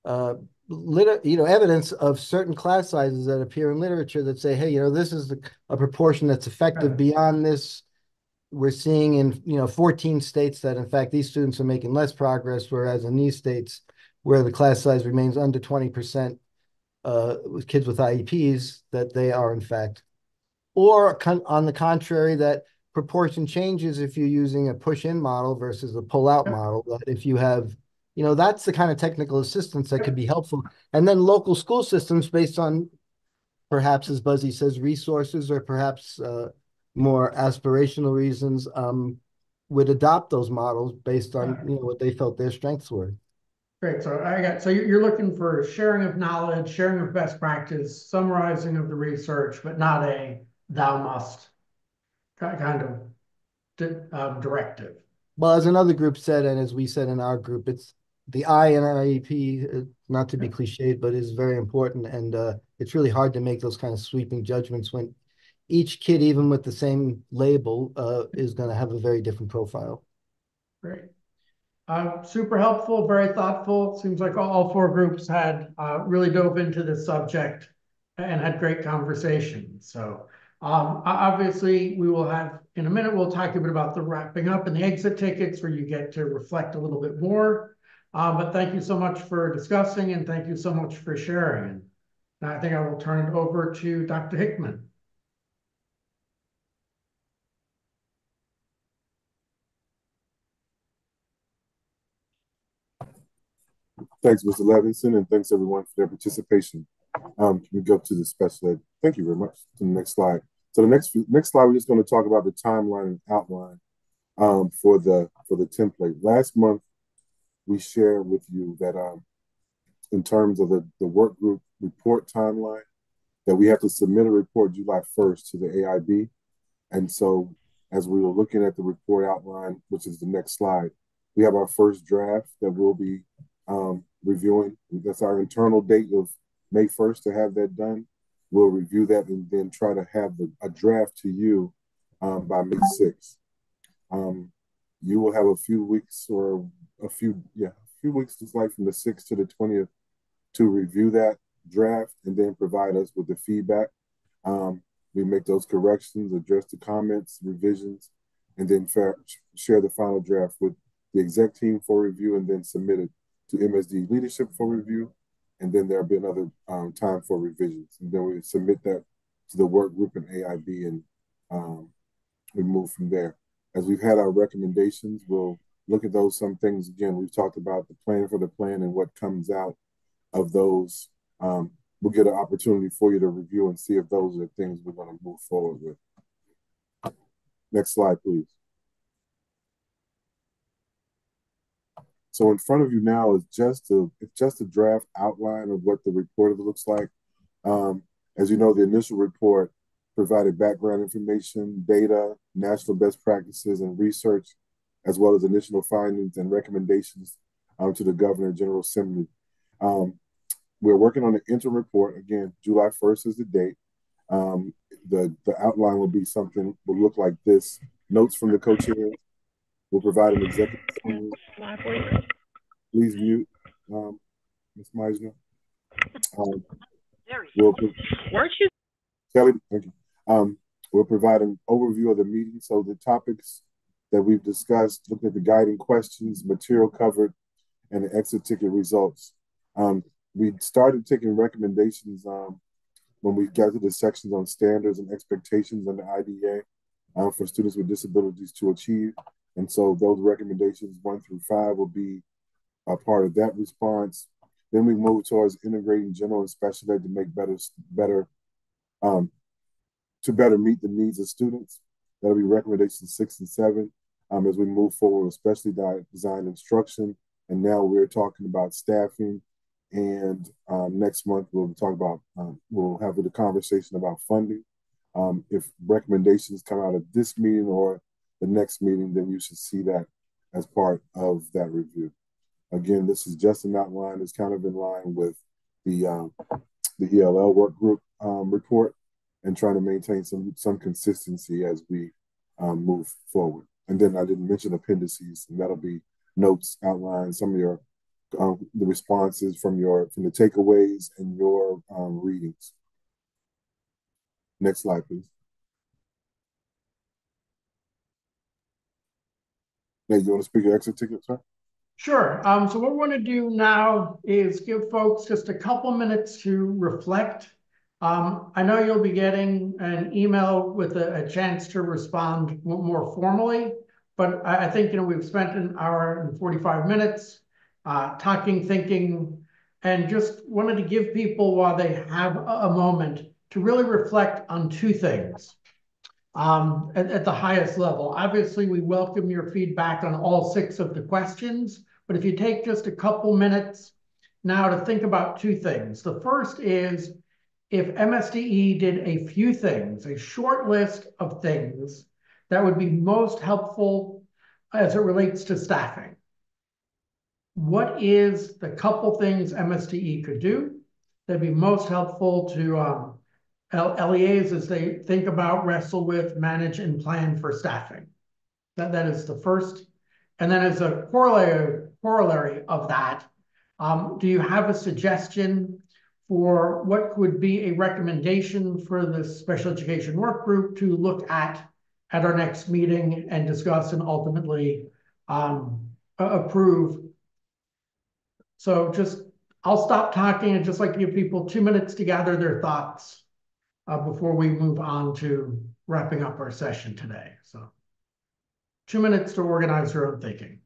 evidence of certain class sizes that appear in literature that say, hey, you know, this is a proportion that's effective. Beyond this, we're seeing in 14 states that in fact these students are making less progress, whereas in these states where the class size remains under 20% with kids with IEPs, that they are in fact, or on the contrary, that proportion changes if you're using a push-in model versus a pull-out model. That if you have, that's the kind of technical assistance that could be helpful. And then local school systems based on perhaps, as Buzzy says, resources or perhaps more aspirational reasons would adopt those models based on what they felt their strengths were. Great. So you're looking for sharing of knowledge, sharing of best practice, summarizing of the research, but not a thou must kind of directive. Well, as another group said, and as we said in our group, it's the I in IEP, not to be cliched, but is very important. And it's really hard to make those kind of sweeping judgments when each kid, even with the same label, is going to have a very different profile. Great. Super helpful, very thoughtful. Seems like all four groups had really dove into this subject and had great conversations. So obviously we will have, in a minute, we'll talk a bit about the wrapping up and the exit tickets where you get to reflect a little bit more. But thank you so much for discussing and thank you so much for sharing. And I think I will turn it over to Dr. Hickman. Thanks, Mr. Levinson, and thanks everyone for their participation. Can we go to the special ed? Thank you very much. To the next slide. So the next slide, we're just going to talk about the timeline and outline for the template. Last month, we shared with you that in terms of the work group report timeline, that we have to submit a report July 1st to the AIB. And so as we were looking at the report outline, which is the next slide, we have our first draft that we'll be reviewing. That's our internal date of May 1st to have that done. We'll review that and then try to have a draft to you by May 6th. You will have a few weeks or a few weeks, just like from the 6th to the 20th, to review that draft and then provide us with the feedback. We make those corrections, address the comments, revisions, and then share the final draft with the exec team for review and then submit it to MSDE leadership for review. And then there'll be another time for revisions. And then we submit that to the work group and AIB and we move from there. As we've had our recommendations, we'll look at those. Some things, again, we've talked about the plan for the plan and what comes out of those. We'll get an opportunity for you to review and see if those are the things we're going to move forward with. Next slide, please. So in front of you now is just a draft outline of what the report looks like. As you know, the initial report provided background information, data, national best practices, and research, as well as initial findings and recommendations to the Governor and General Assembly. We're working on an interim report. Again, July 1st is the date. The outline will be something, will look like this. Notes from the co-chairs. We'll provide an executive summary. Please mute, Ms. Meisner. Weren't you? Kelly, thank you. We'll provide an overview of the meeting. So the topics that we've discussed, look at the guiding questions, material covered, and the exit ticket results. We started taking recommendations when we got to the sections on standards and expectations under IDEA for students with disabilities to achieve. And so those recommendations 1 through 5 will be a part of that response. Then we move towards integrating general and special ed to make better meet the needs of students. That'll be recommendations 6 and 7 as we move forward, especially design instruction. And now we're talking about staffing. And next month we'll talk about, we'll have the conversation about funding. If recommendations come out of this meeting or the next meeting, then you should see that as part of that review. Again, this is just an outline. It's kind of in line with the ELL work group report and trying to maintain some consistency as we move forward. And then I didn't mention appendices, and that'll be notes, outlines, some of your the responses from the takeaways and your readings. Next slide, please. Nate, you want to speak your exit ticket, sir? Sure. So what we're going to do now is give folks just a couple minutes to reflect. I know you'll be getting an email with a chance to respond more formally, but I think, we've spent an hour and 45 minutes talking, thinking, and just wanted to give people, while they have a moment, to really reflect on two things. At the highest level. Obviously, we welcome your feedback on all 6 of the questions, but if you take just a couple minutes now to think about two things. The first is, if MSDE did a few things, a short list of things that would be most helpful as it relates to staffing. What is the couple things MSDE could do that'd be most helpful to LEAs as they think about, wrestle with, manage, and plan for staffing? That is the first. And then as a corollary of that, do you have a suggestion for what would be a recommendation for the special education work group to look at our next meeting and discuss and ultimately approve? So I'll stop talking and just like to give people 2 minutes to gather their thoughts before we move on to wrapping up our session today. So 2 minutes to organize your own thinking.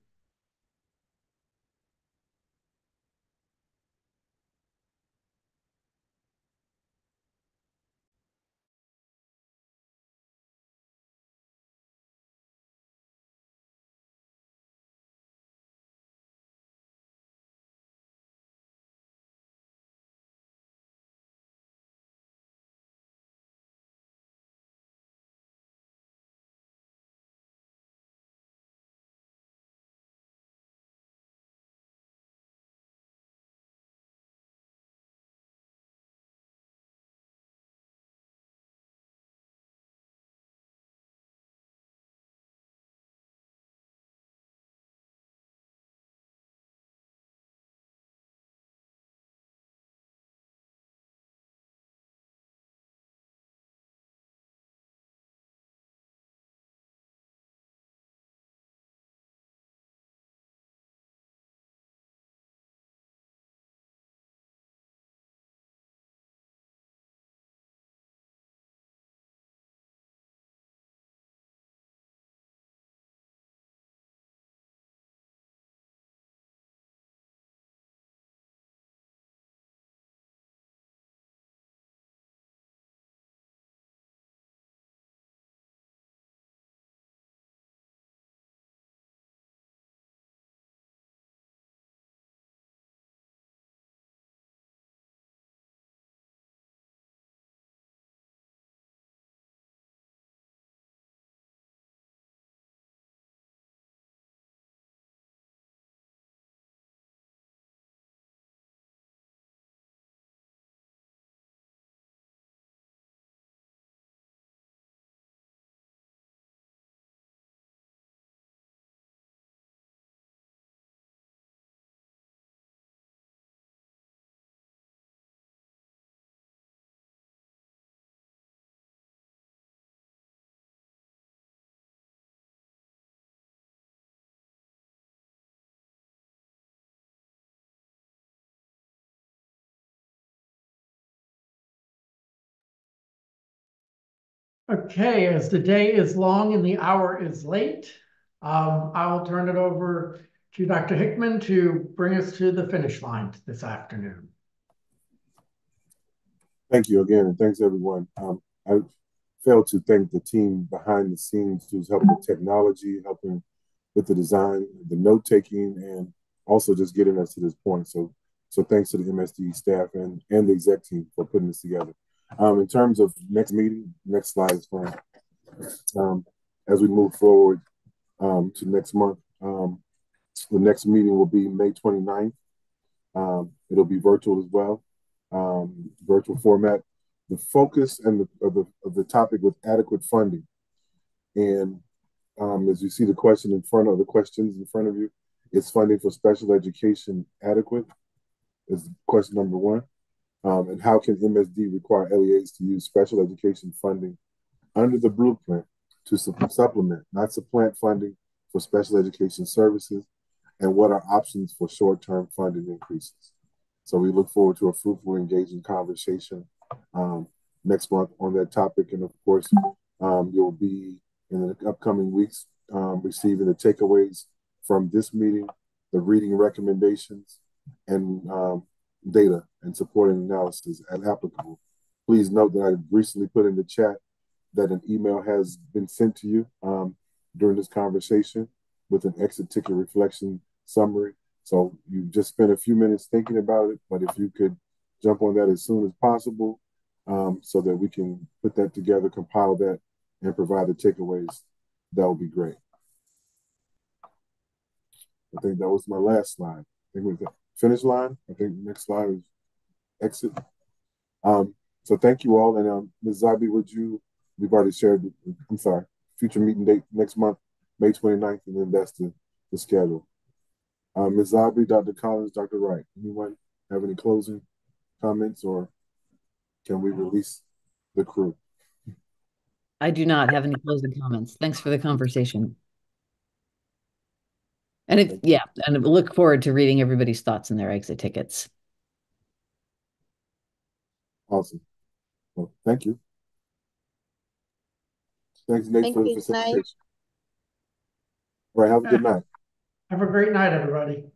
Okay, as the day is long and the hour is late, I will turn it over to Dr. Hickman to bring us to the finish line this afternoon. Thank you again, and thanks everyone. I failed to thank the team behind the scenes who's helping with technology, helping with the design, the note taking, and also just getting us to this point. So thanks to the MSDE staff and the exec team for putting this together. In terms of next meeting, next slide is fine. As we move forward to next month, the next meeting will be May 29th. It'll be virtual as well, virtual format. The focus and of the topic was adequate funding. And as you see the question in front of the questions in front of you, is funding for special education adequate? Is question number one. And how can MSD require LEAs to use special education funding under the blueprint to supplement, not supplant funding for special education services, and what are options for short-term funding increases. So we look forward to a fruitful, engaging conversation next month on that topic. And of course, you'll be in the upcoming weeks receiving the takeaways from this meeting, the reading recommendations, and data and supporting analysis as applicable. Please note that I recently put in the chat that an email has been sent to you during this conversation with an exit ticket reflection summary. So you just spent a few minutes thinking about it, but if you could jump on that as soon as possible so that we can put that together, compile that, and provide the takeaways, that would be great. I think that was my last slide. I think we got finish line. I think the next slide is exit. So thank you all. And Ms. Zabi, we've already shared, I'm sorry, future meeting date next month, May 29th, and then that's the schedule. Ms. Zabi, Dr. Collins, Dr. Wright, anyone have any closing comments, or can we release the crew? I do not have any closing comments. Thanks for the conversation. And and I look forward to reading everybody's thoughts and their exit tickets. Awesome. Well, thank you. Thanks, Nate, for the facilitation. All right, have a good night. Have a great night, everybody.